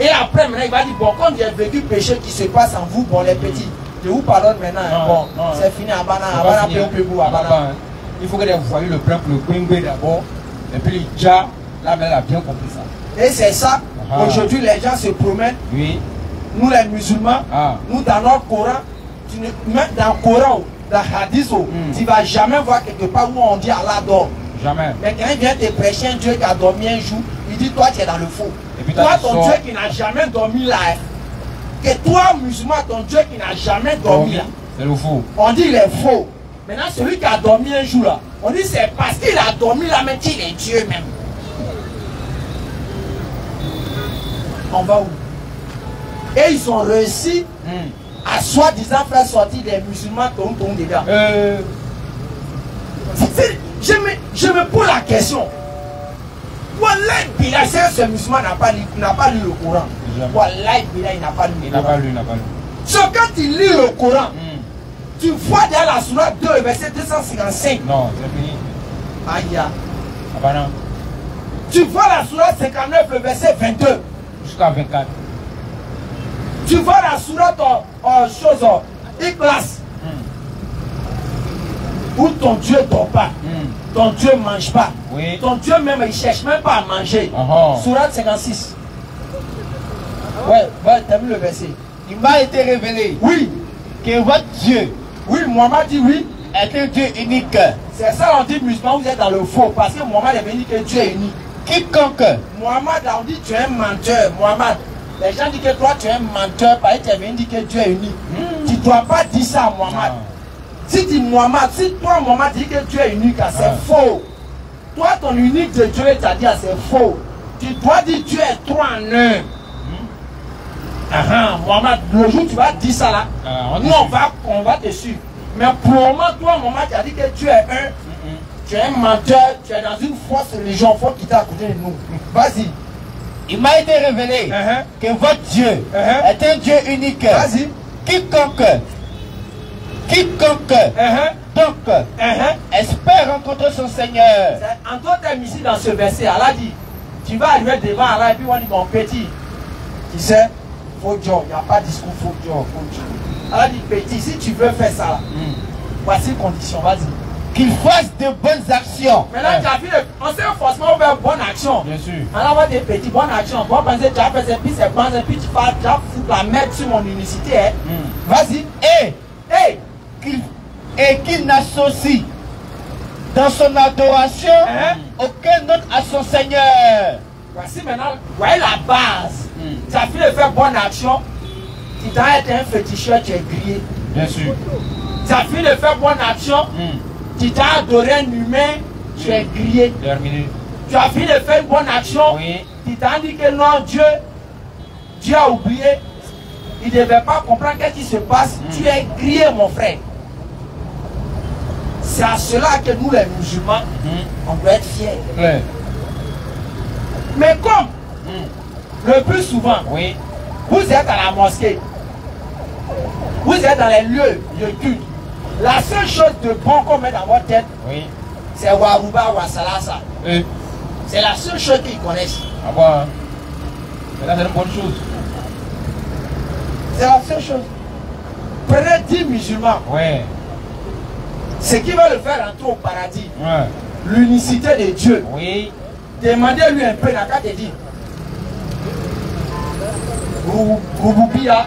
Et après maintenant il va dire bon, comme j'ai vécu péché qui se passe en vous, bon les petits, je vous pardonne maintenant, bon, c'est fini, Abana, il faut que vous voyez le plan pour le Quingwe d'abord, et puis le Dja, là elle a bien compris ça. Et c'est ça, aujourd'hui les gens se promènent, nous les musulmans, nous dans notre Coran, même dans le Coran, dans le Hadith, tu ne vas jamais voir quelque part où on dit Allah dort. Jamais. Mais quand il vient te prêcher un Dieu qui a dormi un jour, il dis toi tu es dans le faux. Et puis, Toi toi, ton Dieu qui n'a jamais dormi là. Que toi musulman ton Dieu qui n'a jamais dormi là. C'est le faux. On dit il est faux. Maintenant celui qui a dormi un jour là. On dit c'est parce qu'il a dormi là mais qu'il est Dieu même. On va où? Et ils ont réussi à soi-disant faire sortir des musulmans tombent dedans. Je me pose la question. Wallahi Bilal, ce musulman n'a pas lu le Coran. Wallahi Bilal, il n'a pas lu le Coran. Il n'a pas lu. So, quand il lit le Coran, tu vois dans la sourate 2, verset 255. Non, c'est fini. Aïe. Ah bah non. Tu vois la sourate 59, le verset 22. Jusqu'à 24. Tu vois la sourate Ikhlas. Où ton Dieu ne dort pas. Ton Dieu ne mange pas. Oui. Ton Dieu même, il ne cherche même pas à manger. Sourate 56. Ouais, t'as vu le verset. Il m'a été révélé. Oui. Que votre Dieu. Oui, Mohamed dit oui. Est un Dieu unique. C'est ça on dit musulman, vous êtes dans le faux. Parce que Mohamed est venu que Dieu est unique. Quiconque. Mohamed on dit tu es un menteur. Mohamed. Les gens disent que toi tu es un menteur parce que tu es venu dire que Dieu est unique. Tu ne dois pas dire ça à Mohamed. Si tu dis Mohamed, si toi Mohamed dit que Dieu est unique, c'est faux. Toi ton unique de Dieu t'a dit c'est faux. Tu dois dire Dieu est trois en un. Mohamed, le jour où tu vas dire ça là, nous on va te suivre. Mais pour le moment, toi Mohamed, tu as dit que Dieu est un. Tu es un menteur, tu es dans une fausse religion, il faut quitter à côté de nous. Vas-y. Il m'a été révélé que votre Dieu est un Dieu unique. Vas-y. Quiconque donc espère rencontrer son Seigneur. En d'autres termes ici dans ce verset, Allah dit, tu vas arriver devant Allah et puis on dit mon petit, tu sais, faut Dieu, il n'y a pas de discours, faut Dieu. Allah dit petit, si tu veux faire ça, voici les conditions, vas-y. Qu'il fasse de bonnes actions. Maintenant, tu as vu, on sait forcément faire bonne action. Bien sûr. Alors, on va dire petit, bonne action. Bon, penser, tu as fait ces pistes, et puis tu vas foutre la merde sur mon unicité. Hein. Vas-y. Et qu'il n'associe dans son adoration aucun autre à son Seigneur. Voici maintenant, voyez la base. Tu as fait de faire bonne action. Tu dois être un féticheur, tu es grillé. Bien sûr. Tu as fait de faire bonne action. Tu t'as adoré un humain, tu es grillé. Terminé. Tu as fini de faire une bonne action. Oui. Tu t'as dit que non, Dieu a oublié. Il ne devait pas comprendre qu'est-ce qui se passe. Tu es grillé, mon frère. C'est à cela que nous, les musulmans, on doit être fiers. Ouais. Mais comme, le plus souvent, vous êtes à la mosquée, vous êtes dans les lieux de culte, la seule chose de bon qu'on met dans votre tête, c'est Warouba, Wassalasa. C'est la seule chose qu'ils connaissent. Ah bon, hein? Mais là, c'est une bonne chose. C'est la seule chose. Prenez 10 musulmans. Ouais. Ce qui va le faire entrer au paradis. Ouais. L'unicité de Dieu. Oui. Demandez-lui un peu, il n'a qu'à te dire. Rouboubiya,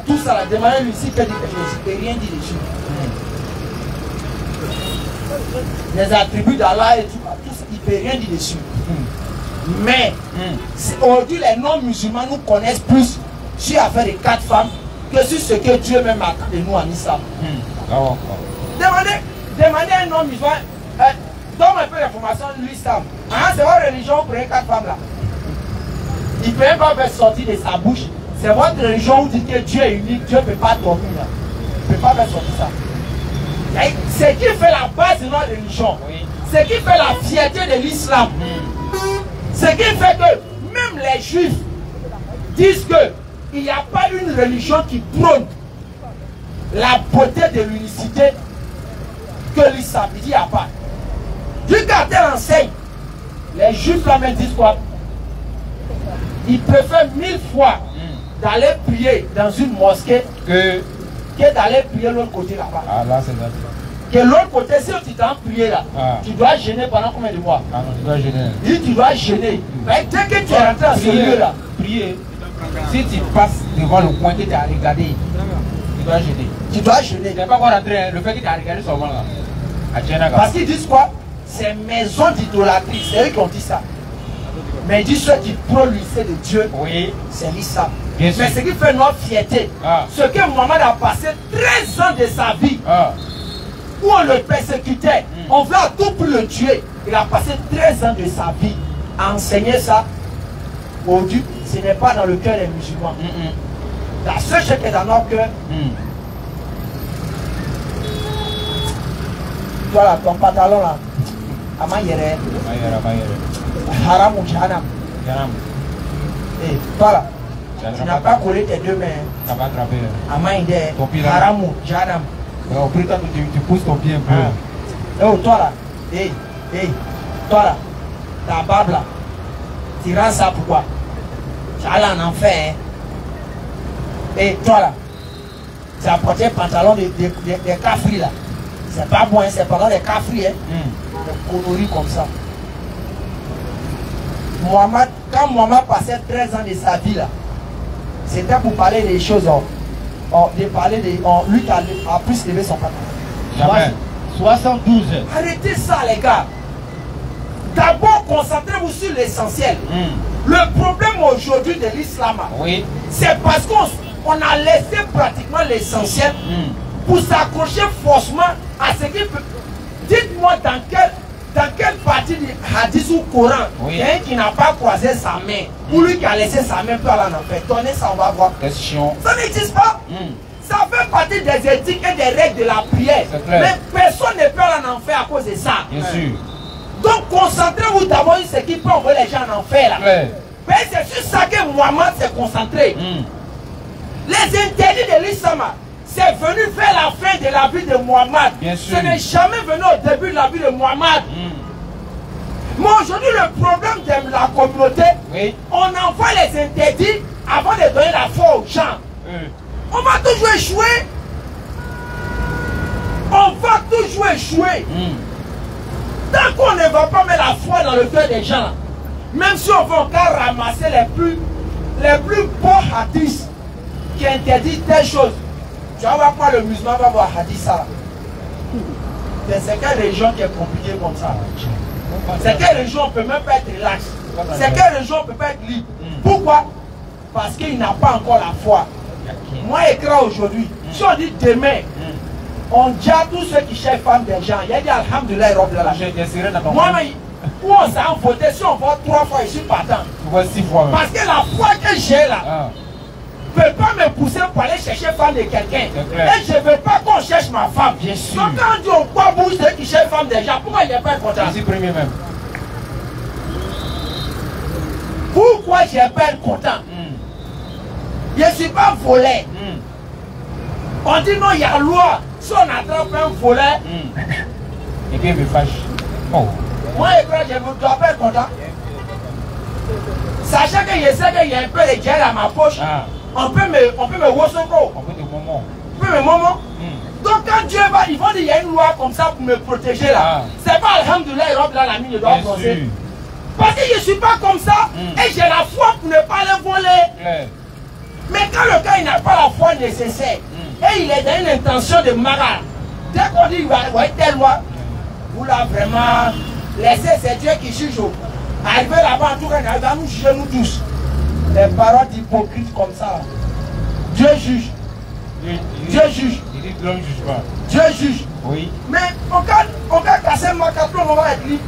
tout ça, demandez-lui ici qu'il dit quelque chose. Il ne peut rien dire dessus. Les attributs d'Allah et tout ça, il ne peut rien dire dessus. Mais, aujourd'hui, les non-musulmans nous connaissent plus sur l'affaire des 4 femmes que sur ce que Dieu même attend de nous en islam. Demandez à un non-musulman, donne un peu d'informations de l'islam. C'est votre religion pour les 4 femmes là. Il ne peut même pas faire sortir de sa bouche. C'est votre religion où vous dites que Dieu est unique, Dieu ne peut pas dormir là. Il ne peut pas faire sortir ça. Ce qui fait la base de notre religion, ce qui fait la fierté de l'islam, ce qui fait que même les juifs disent qu'il n'y a pas une religion qui prône la beauté de l'unicité que l'islam. Il dit qu'il n'y a pas. Du quand elle enseigne, les juifs là même disent quoi? Ils préfèrent 1000 fois d'aller prier dans une mosquée que d'aller prier de l'autre côté là-bas. Ah là, c'est ça. Que l'autre côté, si tu t'en prier là, tu dois gêner pendant combien de mois? Ah non, tu dois gêner. Il dit tu dois gêner. Mais dès que tu es rentré dans ce lieu là, prier. Si tu passes devant le coin que tu as regardé, tu dois gêner. Tu dois gêner. Tu n'es pas encore rentré, le fait que tu as regardé seulement là. Parce qu'ils disent quoi? C'est maison d'idolâtrie. C'est eux qui ont dit ça. Mais il dit ceux qui prolissent de Dieu, Oui. c'est l'islam. Bien Mais sûr. ce qui fait notre fierté, ce que Mohamed a passé 13 ans de sa vie, où on le persécutait, on voulait à tout pour le tuer. Il a passé 13 ans de sa vie à enseigner ça. Aujourd'hui, ce n'est pas dans le cœur des musulmans. La seule chose qui est dans notre cœur, voilà, ton pantalon là, Amayere, Haram ou Jahannam. Et voilà, tu n'as pas collé tes deux mains. Amayere, Haram ou Jahannam. Tu pousses ton pied un peu. Oh, toi là, toi là, ta barbe là, tu rends ça pourquoi? Tu allé en enfer. Hein? Et toi là, tu as porté un pantalon des cafris là. C'est pas bon, hein? C'est pendant des cafris, hein? Des conneries comme ça. Mohamed, quand Mohamed passait 13 ans de sa vie là, c'était pour parler des choses, de parler de. Lui qui a plus levé son pantalon. Jamais. 72. Arrêtez ça, les gars. D'abord, concentrez-vous sur l'essentiel. Le problème aujourd'hui de l'islam, Oui. c'est parce qu'on a laissé pratiquement l'essentiel pour s'accrocher forcément à ce qui peut. Dites-moi dans quelle partie du hadith ou Coran, Oui. quelqu'un qui n'a pas croisé sa main, ou lui qui a laissé sa main peut aller en enfer. Donnez ça, on va voir. Question. Ça n'existe pas. Ça fait partie des éthiques et des règles de la prière. Mais personne ne peut aller en enfer à cause de ça. Bien sûr. Donc concentrez-vous d'abord sur ce qui peut envoyer les gens en enfer là. Mais c'est sur ça que Mohamed s'est concentré. Les interdits de l'islam, c'est venu vers la fin de la vie de Mohamed. Bien sûr. Ce n'est jamais venu au début de la vie de Mohamed. Mais aujourd'hui, le problème de la communauté, Oui. on envoie les interdits avant de donner la foi aux gens. On va toujours échouer. On va toujours échouer. Tant qu'on ne va pas mettre la foi dans le cœur des gens, même si on va encore ramasser les plus beaux hadiths qui interdisent telle chose, tu vas voir quoi le musulman va voir hadith ça. C'est quelle région qui est compliquée comme ça? C'est quelle région on ne peut même pas être relax? C'est quelle région on ne peut pas être libre? Pourquoi? Parce qu'il n'a pas encore la foi. Moi, écran aujourd'hui, si on dit demain, on dit à tous ceux qui cherchent femmes des gens, il y a dit Alhamdulillah, moi, où on s'est voté, si on vote 3 fois, je suis partant. Tu vois 6 fois même. Parce que la foi que j'ai là ne peut pas me pousser pour aller chercher femme de quelqu'un. Et je ne veux pas qu'on cherche ma femme. Bien sûr. Donc quand on dit on croit bouge ceux qui cherchent femme des gens, pourquoi il n'est pas content? Je suis premier même. Pourquoi je n'ai pas content? Je ne suis pas volé. On dit non, il y a loi. Si on attrape un volet, Et puis il me fâche. Oh. moi, je ne dois pas être content. Sachant que je sais qu'il y a un peu de gel à ma poche, on peut me wosoko. On peut te moment. On peut me moment. Donc quand Dieu va, ils vont dire qu'il y a une loi comme ça pour me protéger là. C'est pas Alhamdulillah, il robe là la mine, je dois bronzer. Parce que je ne suis pas comme ça et j'ai la foi pour ne pas les voler. Mais quand le gars il n'a pas la foi nécessaire et il est dans une intention de mara, dès qu'on dit il va y telle loi, vous là vraiment laissez, c'est Dieu qui juge. Arriver là-bas en tout cas, il va nous juger nous tous. Les paroles hypocrites comme ça. Dieu juge. Dieu juge. Il dit que l'homme ne juge pas. Dieu juge. Oui. Mais on va casser ma carte, on va être libre.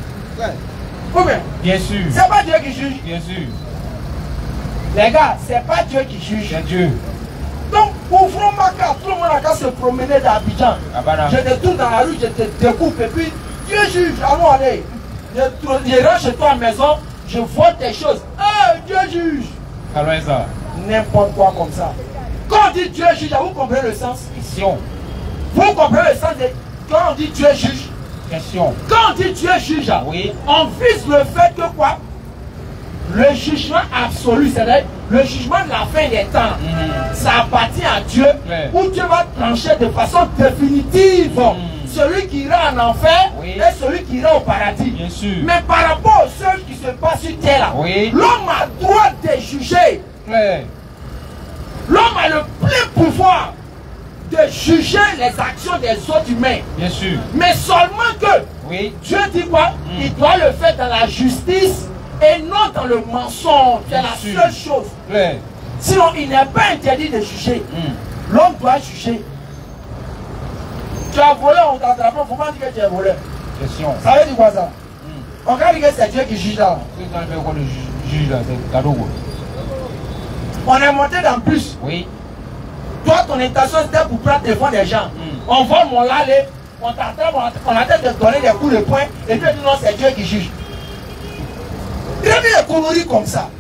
Ou bien, Bien sûr. c'est pas Dieu qui juge. Bien sûr. Les gars, c'est pas Dieu qui juge. C'est Dieu. Donc, ouvrons ma carte, tout le monde a qu'à se promener d'Abidjan. Abana. Je te tourne dans la rue, je te découpe et puis Dieu juge. Allons aller. Je rentre chez toi à la maison, je vois tes choses. Dieu juge. Alors ça. N'importe quoi comme ça. Quand on dit Dieu juge, vous comprenez le sens? Question. Vous comprenez le sens de quand on dit Dieu juge? Question. Quand on dit Dieu juge, Oui. on vise le fait que quoi? Le jugement absolu, c'est-à-dire le jugement de la fin des temps, ça appartient à Dieu, où Dieu va trancher de façon définitive celui qui ira en enfer et celui qui ira au paradis. Bien sûr. Mais par rapport aux choses qui se passent sur terre, l'homme a le droit de juger. L'homme a le plein pouvoir de juger les actions des autres humains. Bien sûr. Mais seulement que Dieu dit quoi? Il doit le faire dans la justice et non dans le mensonge. C'est la seule chose. Claire. Sinon, il n'est pas interdit de juger. L'homme doit juger. Tu as volé, on t'attrape, il ne faut pas dire que tu es volé. Question. Ça veut dire quoi ça? On va dire que c'est Dieu qui juge là. Quand on fait quoi le juge là, c'est cadeau. On est monté dans plus. Oui. Toi, ton intention c'était pour prendre des fonds des gens. On vole mon lalé, on t'attrape, on a tête de donner des coups de poing, et puis on dit non, c'est Dieu qui juge. Il y a des conneries comme ça.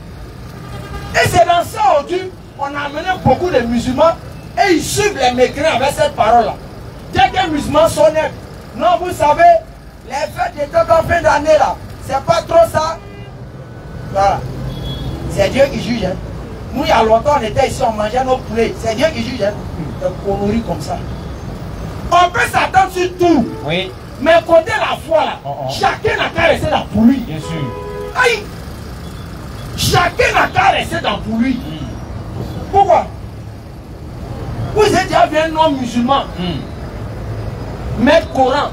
Et c'est dans ça aujourd'hui, on a amené beaucoup de musulmans et ils suivent les mécréants avec cette parole-là. Dès qu'un musulman sonne, non, vous savez, les fêtes de en fin d'année là, c'est pas trop ça. Voilà. C'est Dieu qui juge. Hein. Nous, il y a longtemps, on était ici, on mangeait nos poulets. C'est Dieu qui juge. Hein. Des conneries comme ça. On peut s'attendre sur tout. Oui. Mais côté la foi là, chacun n'a qu'à rester dans pour lui. Bien sûr. Aïe! Chacun n'a qu'à rester dans pour lui. Pourquoi? Vous êtes déjà vu un homme musulman mettre Coran.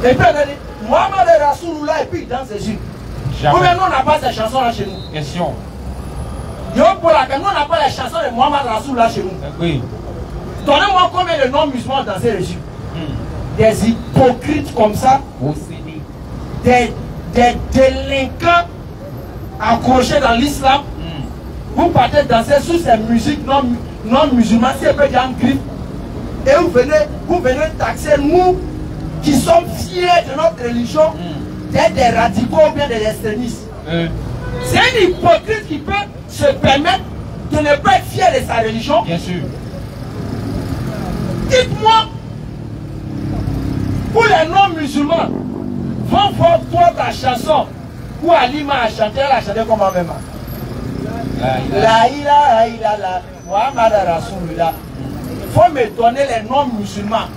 Et puis on a dit Mohamed est Rasulullah et puis il danse dessus. Ou bien nous on n'a pas ces chansons là chez nous. Question. Yo pour la peine, nous on n'a pas les chansons de Mohamed Rasulullah chez nous. Oui. Donnez-moi combien de noms musulmans danser dessus. Des hypocrites comme ça. Des délinquants accrochés dans l'islam. Vous partez danser sous ces musiques non musulmanes, c'est peu en griffe. Et vous venez taxer nous qui sommes fiers de notre religion d'être des radicaux ou bien des extrémistes. C'est un hypocrite qui peut se permettre de ne pas être fier de sa religion. Bien sûr. Dites-moi, pour les non-musulmans, vont voir toi ta chanson où Alima a chanté, elle a chanté comment même. La ilaha illallah, Muhammad Rasulullah. Il faut me donner les non-musulmans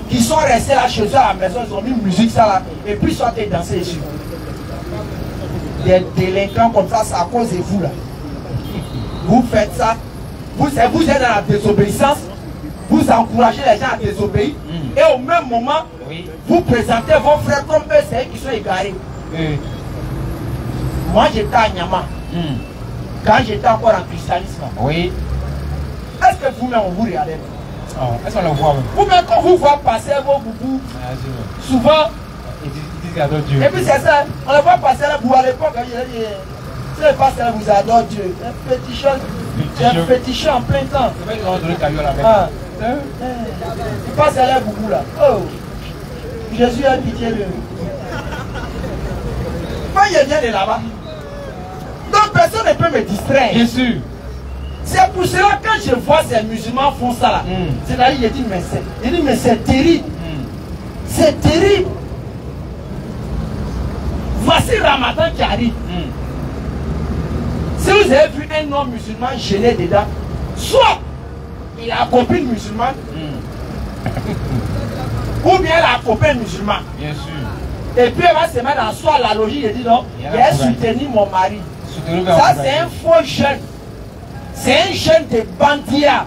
qui sont restés là chez eux à la maison, ils ont mis musique ça là, et puis ils sont allés danser dessus. Des délinquants comme ça, c'est à cause de vous là. Vous faites ça, vous êtes dans la désobéissance, vous encouragez les gens à désobéir, et au même moment, vous présentez vos frères comme eux, c'est eux qui sont égarés. Moi j'étais à Nyama, quand j'étais encore en christianisme. Oui. Est-ce que vous-même vous regardez? Est-ce qu'on le voit? Vous-même quand vous voyez passer vos boubous, souvent, et puis c'est ça, on le voit passer là, vous à l'époque, si le pasteur vous adore Dieu, un petit chant en plein temps. Il passe à l'air boubou là. Oh, Jésus a pitié de nous. Moi, il vient de là-bas. Donc personne ne peut me distraire. Bien sûr. C'est pour cela que quand je vois ces musulmans font ça là, c'est-à-dire, mais c'est terrible. C'est terrible. Voici Ramadan qui arrive. Si vous avez vu un homme musulman gêné dedans, soit il a un copine musulmane, ou bien il a un copain musulman. Bien sûr. Et puis elle va se mettre en soi la logique et dire non, il a soutenu mon mari. Ça c'est un faux jeune. C'est un jeune de bandia.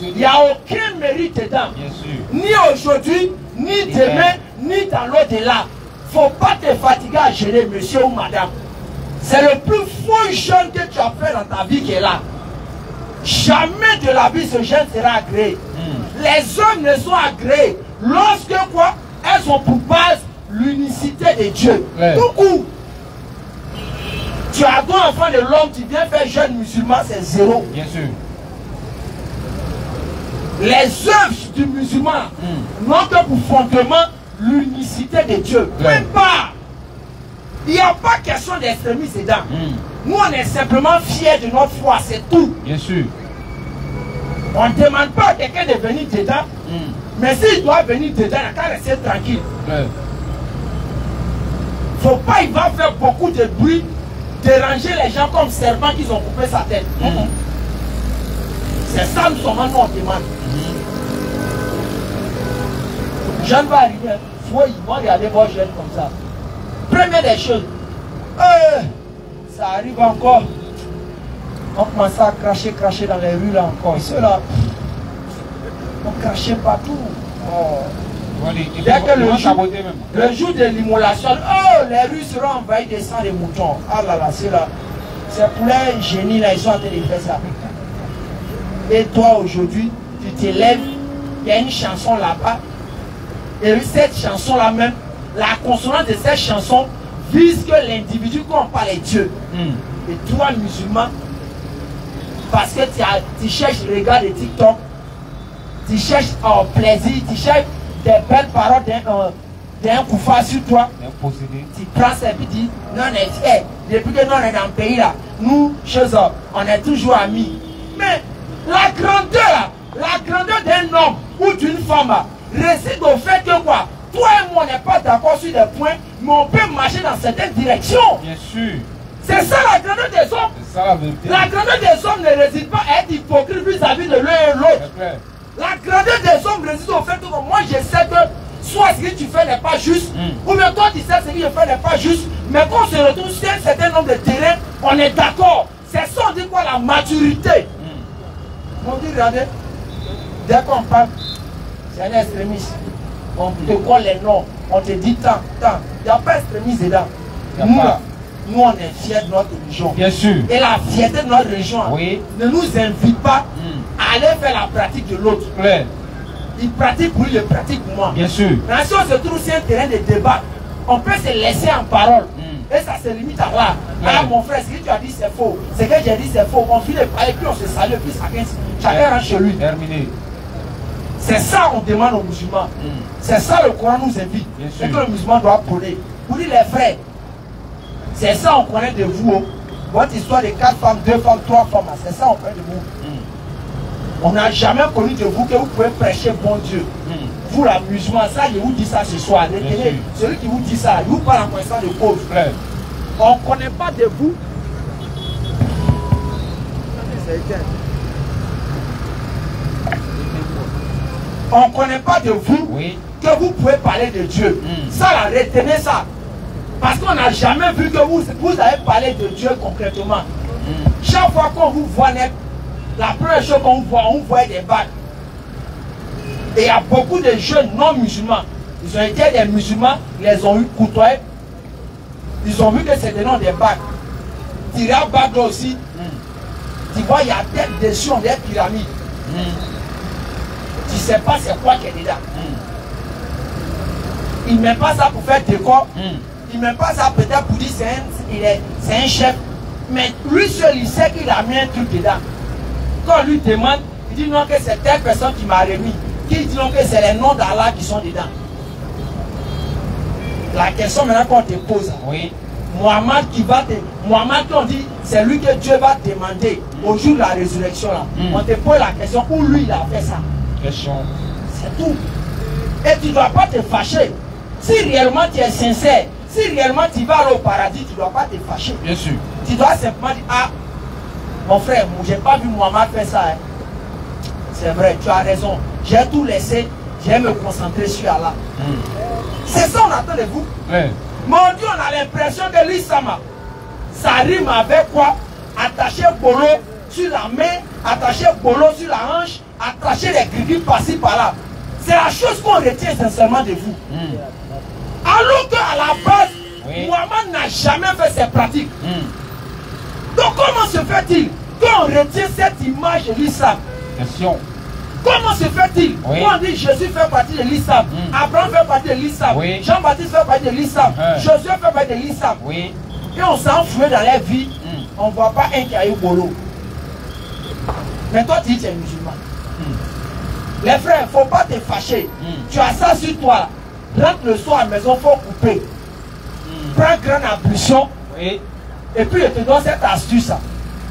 Il n'y a aucun mérite dedans. Bien sûr. Ni aujourd'hui, ni demain, ni dans l'au-delà. Il ne faut pas te fatiguer à gêner monsieur ou madame. C'est le plus faux jeune que tu as fait dans ta vie qui est là. Jamais de la vie ce jeune sera agréé. Les hommes ne sont agréés lorsque quoi? Elles ont pour base l'unicité de Dieu. Tout coup. Tu as deux enfants de l'homme, tu viens faire jeune musulman, c'est zéro. Bien sûr. Les œuvres du musulman n'ont que pour fondement l'unicité de Dieu. Même pas. Il n'y a pas question d'extrémisme dedans. Nous, on est simplement fiers de notre foi, c'est tout. Bien sûr. On ne demande pas à quelqu'un de venir dedans. Mais s'il doit venir dedans, il n'a qu'à rester tranquille. Faut pas, il va faire beaucoup de bruit, déranger les gens comme serpent qu'ils ont coupé sa tête. C'est ça, nous sommes on demande. Jeune va arriver, ils vont regarder vos jeunes comme ça. Première des choses, ça arrive encore. On commence à cracher dans les rues là encore. Ceux-là, on crachait partout. Dès que le jour de l'immolation, oh, les rues seront envahies de sang de moutons. Ah là là, c'est là. C'est pour les génies là, ils sont en train de faire ça. Et toi aujourd'hui, tu te lèves, il y a une chanson là-bas. Et cette chanson là même, la consonance de cette chanson vise que l'individu qu'on parle est Dieu. Et toi musulman, parce que tu cherches le regard de TikTok, tu cherches plaisir, tu cherches des belles paroles d'un koufa sur toi, tu prends ça et tu dis, non, depuis que nous on est dans le pays là, nous, chez eux, on est toujours amis. Mais la grandeur d'un homme ou d'une femme réside au fait que quoi, toi et moi on n'est pas d'accord sur des points, mais on peut marcher dans certaines directions. Bien sûr. C'est ça la grandeur des hommes. C'est ça la vérité. La grandeur des hommes ne réside pas à être hypocrite vis-à-vis de l'un et l'autre. La grandeur des hommes réside au fait que moi je sais que soit ce que tu fais n'est pas juste, ou bien toi tu sais ce que je fais n'est pas juste, mais quand on se retrouve sur un certain nombre de terrains, on est d'accord. C'est ça, on dit quoi, la maturité. On dit, regardez, dès qu'on parle, c'est un extrémiste. On te colle les noms, on te dit tant. Il n'y a pas d'extrémiste dedans. Nous, on est fiers de notre religion. Bien sûr. Et la fierté de notre religion ne nous invite pas à aller faire la pratique de l'autre. Il pratique pour lui, il pratique pour moi. Bien sûr. Mais si on se trouve sur un terrain de débat, on peut se laisser en parole. Et ça se limite à là. Ah mon frère, ce que tu as dit c'est faux. Ce que j'ai dit c'est faux. On finit de parler, puis on se salue, puis chacun rentre chez lui. Terminé. C'est ça qu'on demande aux musulmans. C'est ça le Coran nous invite. C'est que le musulman doit prôner. Pour dire les frères, c'est ça on connaît de vous. Votre histoire de 4 femmes, 2 femmes, 3 femmes, c'est ça on connaît de vous. On n'a jamais connu de vous que vous pouvez prêcher bon Dieu. Vous, la musulman, ça, je vous dis ça ce soir. Retenez, celui qui vous dit ça, il vous parle en connaissance de cause. On ne connaît pas de vous. On ne connaît pas de vous que vous pouvez parler de Dieu. Ça, là, retenez ça. Parce qu'on n'a jamais vu que vous avez parlé de Dieu concrètement. Chaque fois qu'on vous voit naître, la première chose qu'on voit, on voit des bagues. Et il y a beaucoup de jeunes non musulmans. Ils ont été des musulmans, ils les ont eu côtoyés. Ils ont vu que c'était non des bagues. Tirer à bague aussi. Tu vois, il y a tête dessus, on des pyramides. Tu ne sais pas c'est quoi qui est dedans. Il ne met pas ça pour faire décor. Il ne met pas ça peut-être pour dire c'est un chef. Mais lui seul, il sait qu'il a mis un truc dedans. Quand on lui demande, il dit non que c'est telle personne qui m'a remis. Qui dit non que c'est les noms d'Allah qui sont dedans. La question maintenant qu'on te pose, Mohamed qu'on dit, c'est lui que Dieu va demander au jour de la résurrection là. On te pose la question où lui il a fait ça. C'est tout. Et tu ne dois pas te fâcher. Si réellement tu es sincère, si réellement tu vas aller au paradis, tu ne dois pas te fâcher. Bien sûr. Tu dois simplement dire, ah, mon frère, je n'ai pas vu Mohamed faire ça. Hein. C'est vrai, tu as raison. J'ai tout laissé, je vais me concentrer sur Allah. C'est ça qu'on attend de vous. Mon Dieu, on a l'impression que l'islam, ça rime avec quoi? Attacher bolo sur la main, attacher bolo sur la hanche, attacher les gris par-ci par-là. C'est la chose qu'on retient sincèrement de vous. Alors qu'à la base, Mohamed n'a jamais fait ces pratiques. Donc comment se fait-il qu'on retient cette image de l'islam? Question. Comment se fait-il qu'on dit Jésus fait partie de l'islam, Abraham fait partie de l'islam, Jean-Baptiste fait partie de l'islam, Josué fait partie de l'islam, et on s'en fout dans leur vie, on ne voit pas un qui a eu bolo. Mais toi tu dis que tu es musulman. Les frères, il ne faut pas te fâcher. Tu as ça sur toi. Rentre le soir à la maison, il faut couper. Prends grande ablution. Et puis je te donne cette astuce.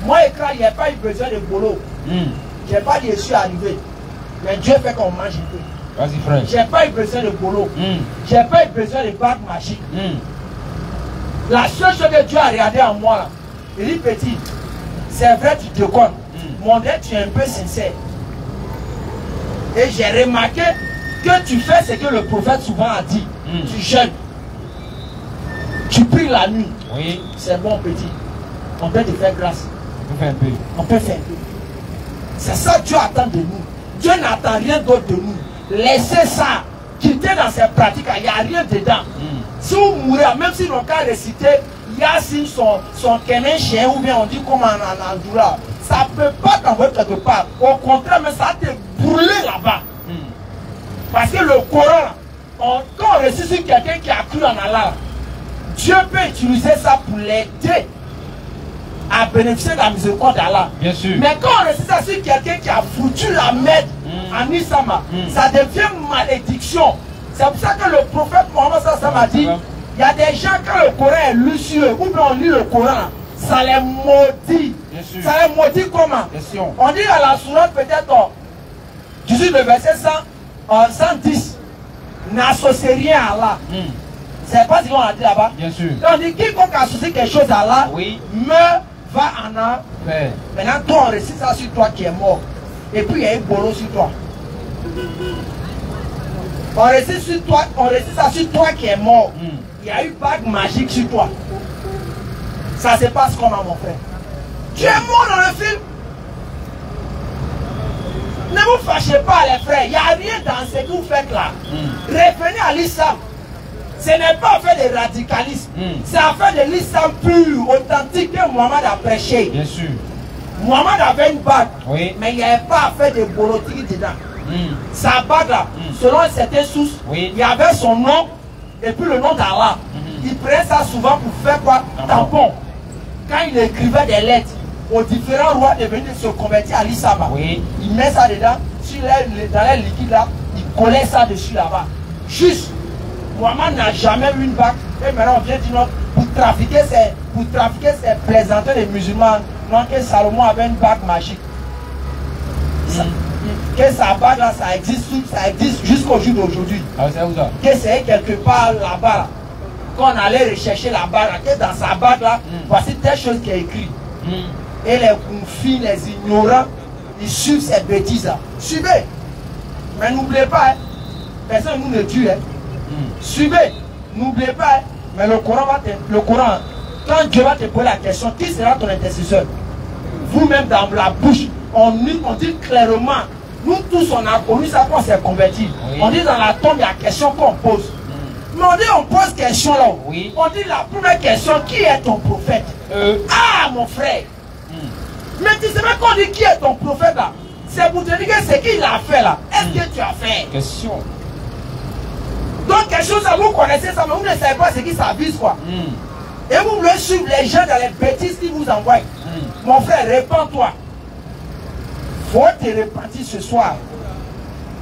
Moi, écran, il n'y a pas eu besoin de bolo. Je n'ai pas dit je suis arrivé. Mais Dieu fait qu'on mange un peu. Vas-y, frère. Je n'ai pas eu besoin de bolo. Je n'ai pas eu besoin de bague magique. La seule chose que Dieu a regardé en moi, là, il dit petit, c'est vrai, tu te connais. Mon Dieu, tu es un peu sincère. Et j'ai remarqué que tu fais ce que le prophète souvent a dit. Tu jeûnes. Tu pries la nuit. Oui. C'est bon, petit. On peut te faire grâce. On peut faire un peu. On peut faire un peu. C'est ça que Dieu attend de nous. Dieu n'attend rien d'autre de nous. Laissez ça. quitter dans ces pratiques, il n'y a rien dedans. Si vous mourrez, même si l'on a récité Yassine, son kemen chien, ou bien on dit comme en Andoula, ça ne peut pas t'envoyer quelque part. Au contraire, mais ça te brûler là-bas. Parce que le Coran, quand on récite sur quelqu'un qui a cru en Allah, Dieu peut utiliser ça pour l'aider à bénéficier de la miséricorde d'Allah. Bien sûr. Mais quand on récite ça sur quelqu'un qui a foutu la merde en Isama, ça devient malédiction. C'est pour ça que le prophète Mohammed a dit, il y a des gens quand le Coran est lu sur eux, ou bien on lit le Coran, ça les maudit. Ça les maudit comment? On dit à la sourate peut-être 18 le verset 110, n'associe rien à Allah. C'est pas ce qu'on a dit là-bas. Bien sûr. On dit quiconque associe quelque chose à Allah, meurt, va en enfer. Maintenant, toi, on récite ça sur toi qui est mort. Et puis, il y a un boulot sur toi. On récite ça sur toi qui est mort. Il y a une bague magique sur toi. Ça se passe comment, mon frère? Tu es mort dans le film. Ne vous fâchez pas, les frères. Il n'y a rien dans ce que vous faites là. Revenez à l'islam. Ce n'est pas affaire de radicalisme. C'est affaire de l'islam pur, authentique que Mohamed a prêché. Bien sûr. Mohamed avait une bague, mais il n'y avait pas affaire de bolotique dedans. Sa bague là, selon certaines sources, il y avait son nom et puis le nom d'Allah. Il prenait ça souvent pour faire quoi? Tampon. Quand il écrivait des lettres aux différents rois de venir se convertir à l'islam, il met ça dedans, dans les liquides là, il collait ça dessus là-bas. Juste, Mohamed n'a jamais eu une bague. Et maintenant on vient dire non, pour trafiquer ces plaisanteurs des musulmans, non, que Salomon avait une bague magique. Que sa bague là, ça existe jusqu'au jour d'aujourd'hui. Que c'est quelque part là-bas là. Quand on allait rechercher la bague là, que dans sa bague là, voici telle chose qui est écrite. Et les confis, les ignorants, ils suivent ces bêtises là. Suivez. Mais n'oubliez pas, hein, personne nous ne tue. Hein. Suivez. N'oubliez pas, hein, mais le Coran, quand Dieu va te poser la question, qui sera ton intercesseur? Vous-même dans la bouche, on dit clairement, nous tous on a connu ça quand on s'est converti. On dit dans la tombe, il y a la question qu'on pose. Mais on dit on pose question là. On dit la première question, qui est ton prophète? Ah mon frère. Mais tu sais même qu'on dit qui est ton prophète là? C'est pour te dire que ce qu'il a fait là. Est-ce que tu as fait? Question. Donc quelque chose ça vous connaissez ça, mais vous ne savez pas ce qui s'avise quoi. Et vous voulez suivre les gens dans les bêtises qu'ils vous envoient. Mon frère, répands-toi. Faut te repentir ce soir.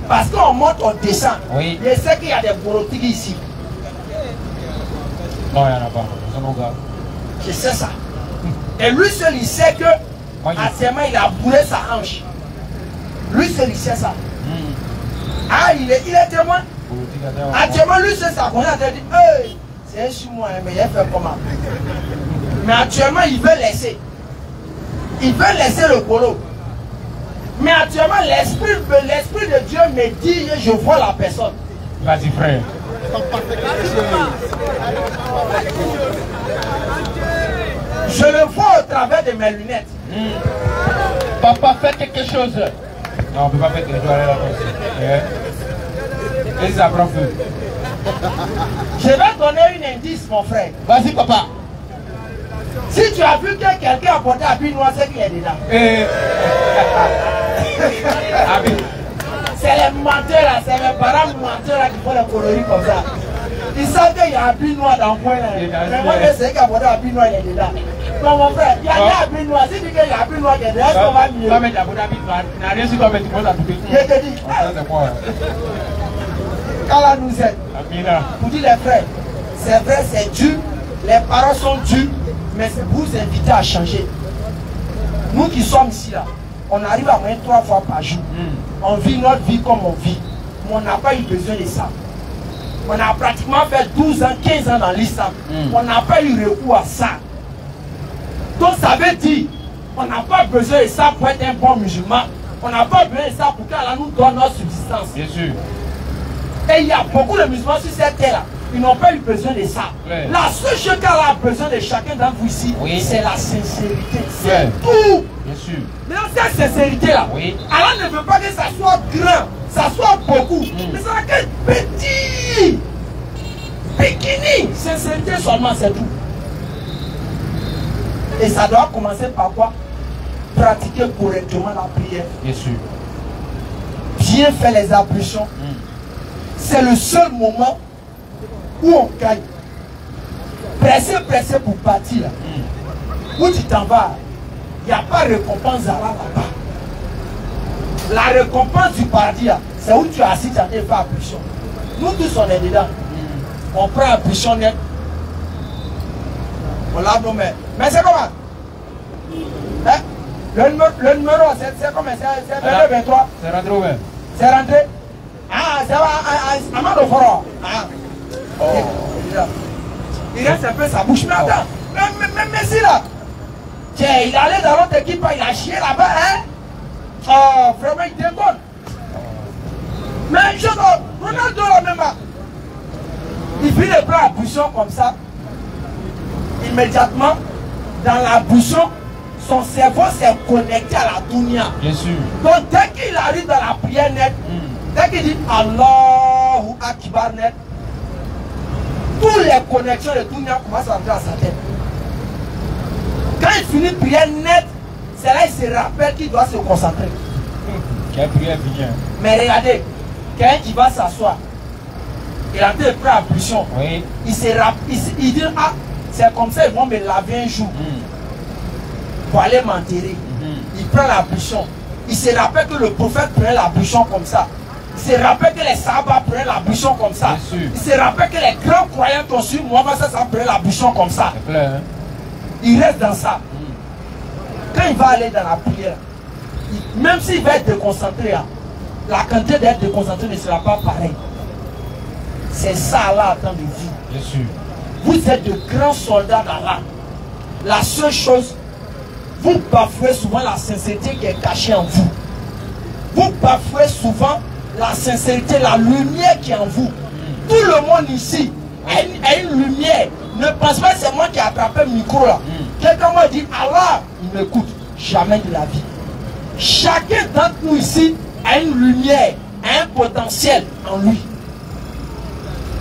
Parce qu'on monte, on descend. Je sais qu'il y a des borotiques ici. Non, il n'y en a pas. Je sais ça. Et lui seul, il sait que actuellement, il a bourré sa hanche. Lui seul, il sait ça. Ah, il est témoin. Actuellement, lui seul, ça connaît. Il dit, hey, c'est un sur moi, mais il a fait comment? Mais actuellement, il veut laisser. Il veut laisser le boulot. Mais actuellement, l'esprit de Dieu me dit, je vois la personne. Vas-y, frère. Je le vois au travers de mes lunettes. Papa, fais quelque chose. Non, on ne peut pas faire quelque chose là. Et ça prend feu. Je vais donner un indice, mon frère. Vas-y, papa. Si tu as vu que quelqu'un a porté un habit noir, c'est qu'il est dedans. C'est les menteurs là, c'est les parents menteurs là qui font les coloris comme ça. Ils savent qu'il y a un habit noir dans le coin là. Mais moi je sais qu'il a porté un habit noir, il est dedans. Non mon frère, il y a un habit noir. Si tu dis qu'il y a un habit noir, il est dedans, est-ce qu'on va mieux? Toi, mais tu as porté un habit noir. Tu n'as rien sur toi, mais tu poses à tout petit. Je te dis. C'est quoi? Allah nous aide. Pour dire les frères, c'est vrai, c'est dur. Les paroles sont dures. Mais c'est pour vous inviter à changer. Nous qui sommes ici là, on arrive à moins 3 fois par jour. On vit notre vie comme on vit. Mais on n'a pas eu besoin de ça. On a pratiquement fait 12 ans, 15 ans dans l'islam. On n'a pas eu recours à ça. Donc ça veut dire, on n'a pas besoin de ça pour être un bon musulman. On n'a pas besoin de ça pour qu'Allah nous donne notre subsistance. Bien sûr. Et il y a beaucoup de musulmans sur cette terre là. Ils n'ont pas eu besoin de ça. La seule chose qu'Allah a besoin de chacun d'entre vous ici, c'est la sincérité. C'est tout. Bien sûr. Mais cette sincérité-là, Oui. Allah ne veut pas que ça soit grand, ça soit beaucoup. Mais ça va être petit. Bikini. Sincérité seulement, c'est tout. Et ça doit commencer par quoi? Pratiquer correctement la prière. Bien sûr. Bien faire les ablutions. C'est le seul moment où on gagne. Pressé pour partir. Où tu t'en vas, il n'y a pas de récompense là-bas. La récompense du paradis, c'est où tu es assis, tu as fait ablution. Nous tous, on est dedans. On prend ablution net. On lave nos mains. Mais c'est comment? Hein? Le numéro, c'est combien? C'est 22, 23. C'est rentré où même? C'est rentré? Ah, ça va à Mando Foro. Ah. Oh. Il reste un peu sa bouche. Mais attends, mais si là, tiens, il est allé dans l'autre équipe, il a chié là-bas, hein? Oh, vraiment, il déconne. Mais je vois, Ronaldo là même, il finit de prendre la bouchon comme ça. Immédiatement, dans la bouchon, son cerveau s'est connecté à la dunya. Bien sûr. Donc, dès qu'il arrive dans la prière nette, dès qu'il dit Allahu Akbar net, toutes les connexions de dunya commencent à entrer à sa tête. Quand il finit prière nette, c'est là qu'il se rappelle qu'il doit se concentrer. Quelle prière bien. Mais regardez, quelqu'un qui va s'asseoir, il a été prêt à ablution. Oui. Il dit, ah, c'est comme ça, ils vont me laver un jour. Pour aller m'enterrer. Il prend la bouchon. Il se rappelle que le prophète prenait la bouchon comme ça. Il se rappelle que les sabbats prenaient la bouchon comme ça. Il se rappelle que les grands croyants qui ont suivi Mohamed ça prenaient la bouchon comme ça. C'est clair, hein? Il reste dans ça. Quand il va aller dans la prière, même s'il va être déconcentré, la quantité d'être déconcentré ne sera pas pareille. C'est ça là attend de vous. Bien sûr. Vous êtes de grands soldats d'Allah. La seule chose, vous bafouez souvent la sincérité qui est cachée en vous. Vous bafouez souvent la sincérité, la lumière qui est en vous. Tout le monde ici a une lumière. Ne pense pas que c'est moi qui ai attrapé le micro là. Quelqu'un m'a dit Allah, il m'écoute. Jamais de la vie. Chacun d'entre nous ici a une lumière, a un potentiel en lui.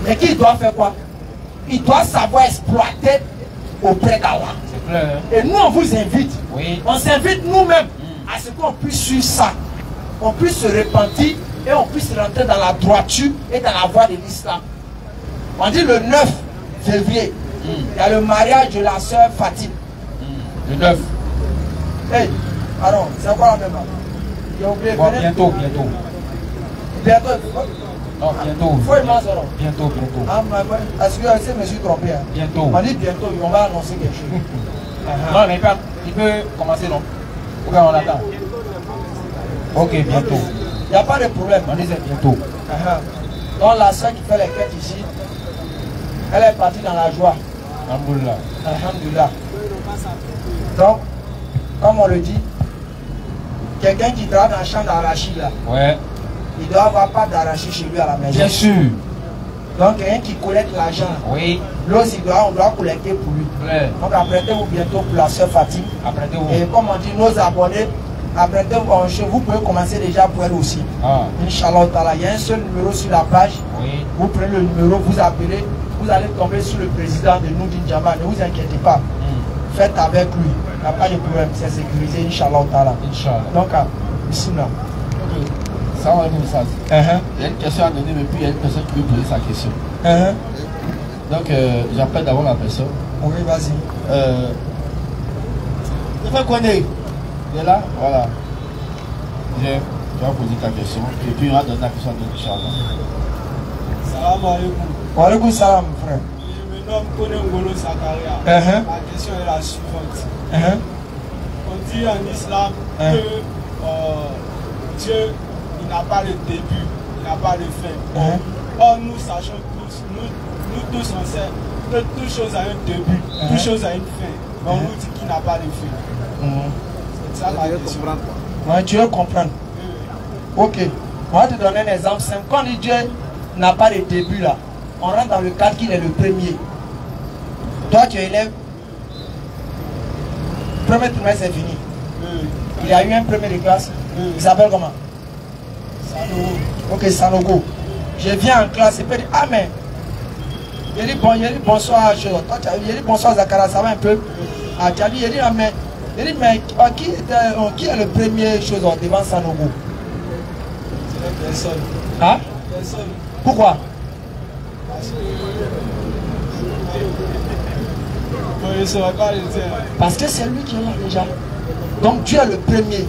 Mais qui doit faire quoi? Il doit savoir exploiter auprès d'Allah. C'est clair, hein? Et nous, on vous invite. Oui. On s'invite nous-mêmes à ce qu'on puisse suivre ça. On puisse se repentir et on puisse rentrer dans la droiture et dans la voie de l'islam. On dit le 9 février, il y a le mariage de la sœur Fatim. Le 9. Hey, pardon, c'est quoi la même? J'ai oublié. Bon, bientôt. Bientôt. Non, bientôt. Faut y manger, alors. Bientôt. Ah, parce que je me suis trompé. Hein. Bientôt. On dit bientôt, on va annoncer quelque chose. Non, mais il peut commencer, non? Ou bien on attend? Ok, bientôt. Il n'y a pas de problème. On disait bientôt. Donc la soeur qui fait les quêtes ici, elle est partie dans la joie. Alhamdulillah. Alhamdulillah. Donc, comme on le dit, quelqu'un qui travaille dans le champ d'arachide là, Ouais. il doit avoir pas d'arachide chez lui à la maison. Bien sûr. Donc quelqu'un qui collecte l'argent, Oui. l'os on doit collecter pour lui. Ouais. Donc apprêtez-vous bientôt pour la soeur Fatim. Apprêtez-vous. Et comme on dit, nos abonnés, apprêtez-vous chez vous, pouvez commencer déjà pour elle aussi. Ah. Inch'Allah, il y a un seul numéro sur la page. Oui. Vous prenez le numéro, vous appelez, vous allez tomber sur le président de Noudin Djama. Ne vous inquiétez pas. Faites avec lui. Il n'y a pas de problème, c'est sécurisé, Inch'Allah. Inch'Allah. Donc, bismillah. Ça va être ça. Il y a une question à donner, mais puis il y a une personne qui veut poser sa question. Donc, j'appelle d'abord la personne. Oui, vas-y. Je vais connaître. Il est là? Voilà. Tu vas poser ta question. Et puis, on va donner la question de Inch'Allah. Salam alaikum. Wa alaikum salam, frère. Je me nomme Kone Ngolo Zakaria. Ma question est la suivante. On dit en islam que Dieu il n'a pas de début, il n'a pas de fin. Or, nous sachons tous, nous tous on sait que toute chose a un début, toute chose a une fin. Mais on nous dit qu'il n'a pas de fin. C'est ça la question. Ouais, tu veux comprendre. Ok. On va te donner un exemple simple. Quand on dit Dieu n'a pas de début là, on rentre dans le cadre qu'il est le premier. Toi tu es élève, premier trimestre c'est fini. Il a eu un premier de classe. Il s'appelle comment? Sanogo. Ok, Sanogo. Je viens en classe et puis il dit, ah mais, il dit bonsoir, il dit bonsoir Zakara, ça va un peu. Ah, tu as dit, il dit, ah mais, qui est le premier chose devant Sanogo? C'est personne. Hein? Personne. Pourquoi? Il ne saurait pas le dire. Parce que c'est lui qui est là déjà. Donc Dieu est le premier.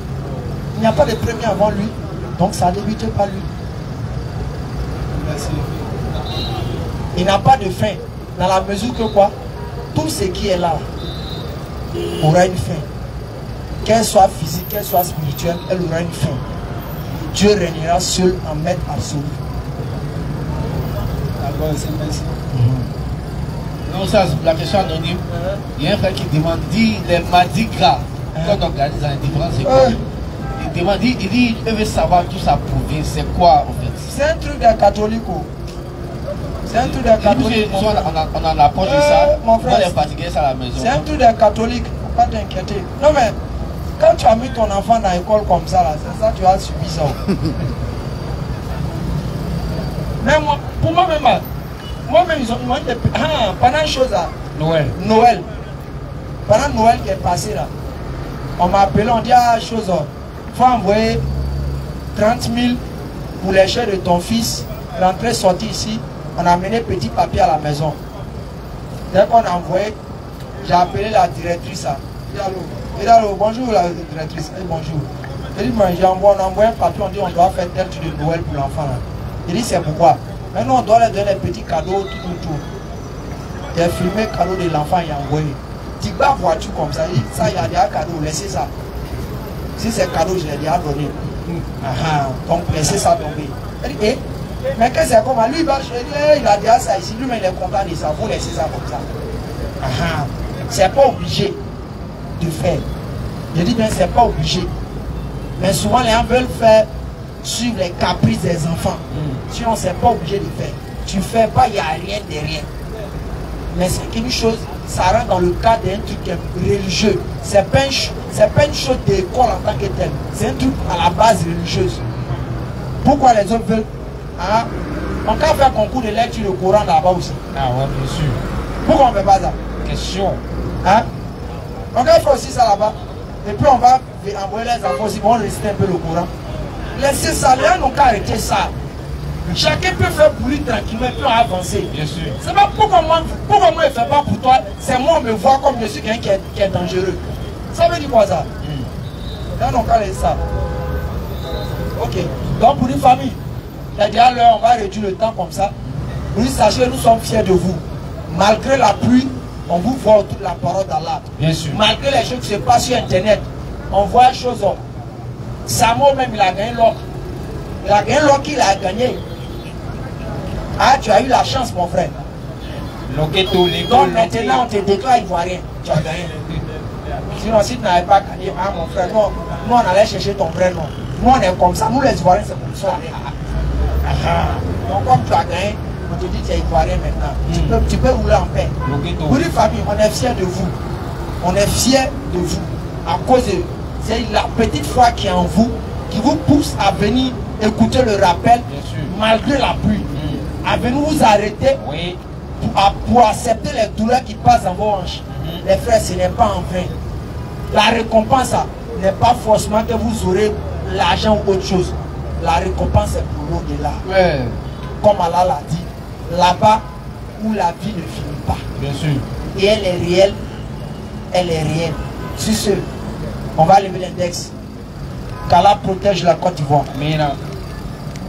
Il n'y a pas de premier avant lui. Donc ça ne débute pas lui. Merci. Il n'a pas de fin. Dans la mesure que quoi? Tout ce qui est là aura une fin. Qu'elle soit physique, qu'elle soit spirituelle, elle aura une fin. Dieu régnera seul en maître absolu. D'accord, c'est merci. Non, ça, la question anonyme. Il y a un frère qui demande, dit les Mardi Gras, quand on organise un différence, c'est quoi? Il demande, il dit, il veut savoir tout ça prouver, c'est quoi en fait? C'est un truc des catholiques. C'est un truc des catholiques. On en approche de ça. Mon frère, on est fatigué ça à la maison. c'est un truc des catholiques. Faut pas t'inquiéter. Non mais, quand tu as mis ton enfant dans l'école comme ça, là, c'est ça tu as subi ça. Mais moi, pour moi-même, ils m'ont dit, pendant une chose là, Noël. Pendant Noël qui est passé là, on m'a appelé, on dit, ah, chose, il faut envoyer 30 000 pour les chèques de ton fils, rentrer, sortir ici. On a amené petit papier à la maison. Dès qu'on a envoyé, j'ai appelé la directrice. Il dit allô, bonjour la directrice. Bonjour. Il dit, on a envoyé un papier, on dit on doit faire tel truc de Noël pour l'enfant. Il dit c'est pourquoi? Maintenant on doit leur donner des petits cadeaux, tout. Il a filmé le cadeau de l'enfant, il a envoyé. Tu vas voiture comme ça, il dit ça, il y a des cadeaux, laissez ça. Si c'est cadeau, je l'ai déjà donné. Donc laissez ça tomber. Il dit, mais qu'est-ce que c'est comment? Lui, il a déjà ça ici, lui, mais il est content de ça, vous laissez ça comme ça. C'est pas obligé de faire. Je dis bien, c'est pas obligé. Mais souvent, les gens veulent faire suivre les caprices des enfants. Sinon, c'est pas obligé de faire. Tu fais pas, il n'y a rien derrière. Mais c'est qu'une chose, ça rentre dans le cadre d'un truc religieux. C'est pas une chose d'école en tant que telle. C'est un truc à la base religieuse. Pourquoi les autres veulent? On peut faire un concours de lecture de Coran là-bas aussi. Ah ouais, bien sûr. Pourquoi on ne fait pas ça? Question. On peut faire aussi ça là-bas. Et puis on va envoyer les enfants aussi, vont réciter un peu le Coran. Laissez ça, les gens n'ont qu'à arrêter ça. Chacun peut faire pour lui tranquillement et puis avancer. Bien sûr. C'est pas pourquoi moi je ne fais pas pour toi, c'est moi on me voit comme je suis quelqu'un qui est dangereux. Ça veut dire quoi ça? Les gens n'ont qu'à laisser ça. Ok. Donc pour une famille, il a dit à l'heure, on va réduire le temps comme ça. Vous sachez, nous sommes fiers de vous. Malgré la pluie, on vous voit toute la parole d'Allah. Bien sûr. Malgré les choses qui se passent sur Internet, on voit les choses. Samo même, il a gagné l'or. Il a gagné l'or qu'il a gagné. Ah, tu as eu la chance, mon frère. Donc maintenant, on te déclare ivoirien. Tu as gagné. Sinon, si tu n'avais pas gagné, ah mon frère, non. Nous, on allait chercher ton vrai nom. Nous, on est comme ça. Nous, les ivoiriens, c'est comme ça. Donc, comme tu as gagné, on te dit que tu es ivoirien maintenant. Tu peux rouler en paix. Pour une famille, on est fiers de vous. On est fiers de vous. À cause de la petite foi qui est en vous, qui vous pousse à venir écouter le rappel, malgré la pluie. À venir vous arrêter pour accepter les douleurs qui passent dans vos hanches. Les frères, ce n'est pas en vain. La récompense n'est pas forcément que vous aurez l'argent ou autre chose. La récompense est pour l'au-delà. Comme Allah l'a dit, là-bas où la vie ne finit pas. Bien sûr. Et elle est réelle. Elle est réelle. Sur ce, on va lever l'index. Qu'Allah protège la Côte d'Ivoire.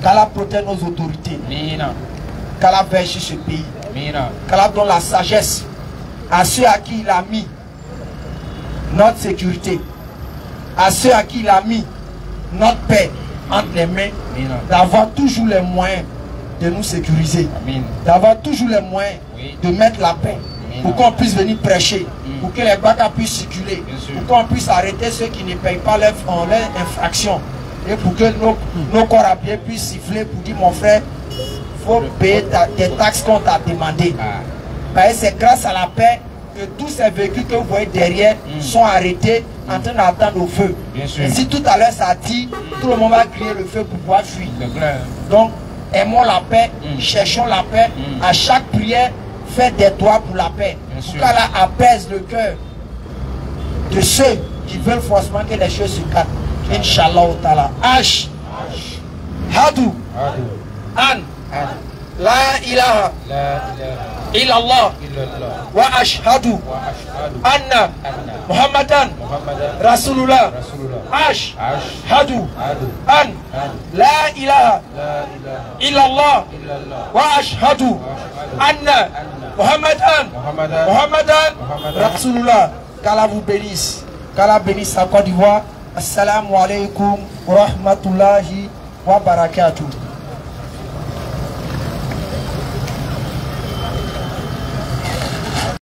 Qu'Allah protège nos autorités. Qu'Allah veille sur ce pays. Qu'Allah donne la sagesse à ceux à qui il a mis notre sécurité, à ceux à qui il a mis notre paix entre les mains, d'avoir toujours les moyens de nous sécuriser, d'avoir toujours les moyens de mettre la paix, pour qu'on puisse venir prêcher, pour que les bacs puissent circuler, pour qu'on puisse arrêter ceux qui ne payent pas leurs infractions, et pour que nos corps à pied puissent siffler pour dire mon frère, il faut payer tes taxes qu'on t'a demandé. Parce que c'est grâce à la paix que tous ces véhicules que vous voyez derrière sont arrêtés en train d'attendre au feu. Bien sûr. Et si tout à l'heure ça tire, tout le monde va crier le feu pour pouvoir fuir. C'est clair. Donc, aimons la paix, cherchons la paix. À chaque prière, faites des doigts pour la paix. Pour qu'Allah apaise le cœur de ceux qui veulent forcément que les choses se calment. Inch'Allah ta'ala. H. Hadu. An. La ilaha illallah wa ashhadu anna Muhammadan Rasulullah. Ashhadu an la ilaha illallah wa ashhadu anna Muhammadan Rasulullah. Qu'Allah vous bénisse. Qu'Allah bénisse la Côte d'Ivoire. Assalamu alaikum wa rahmatullahi wa barakatuh.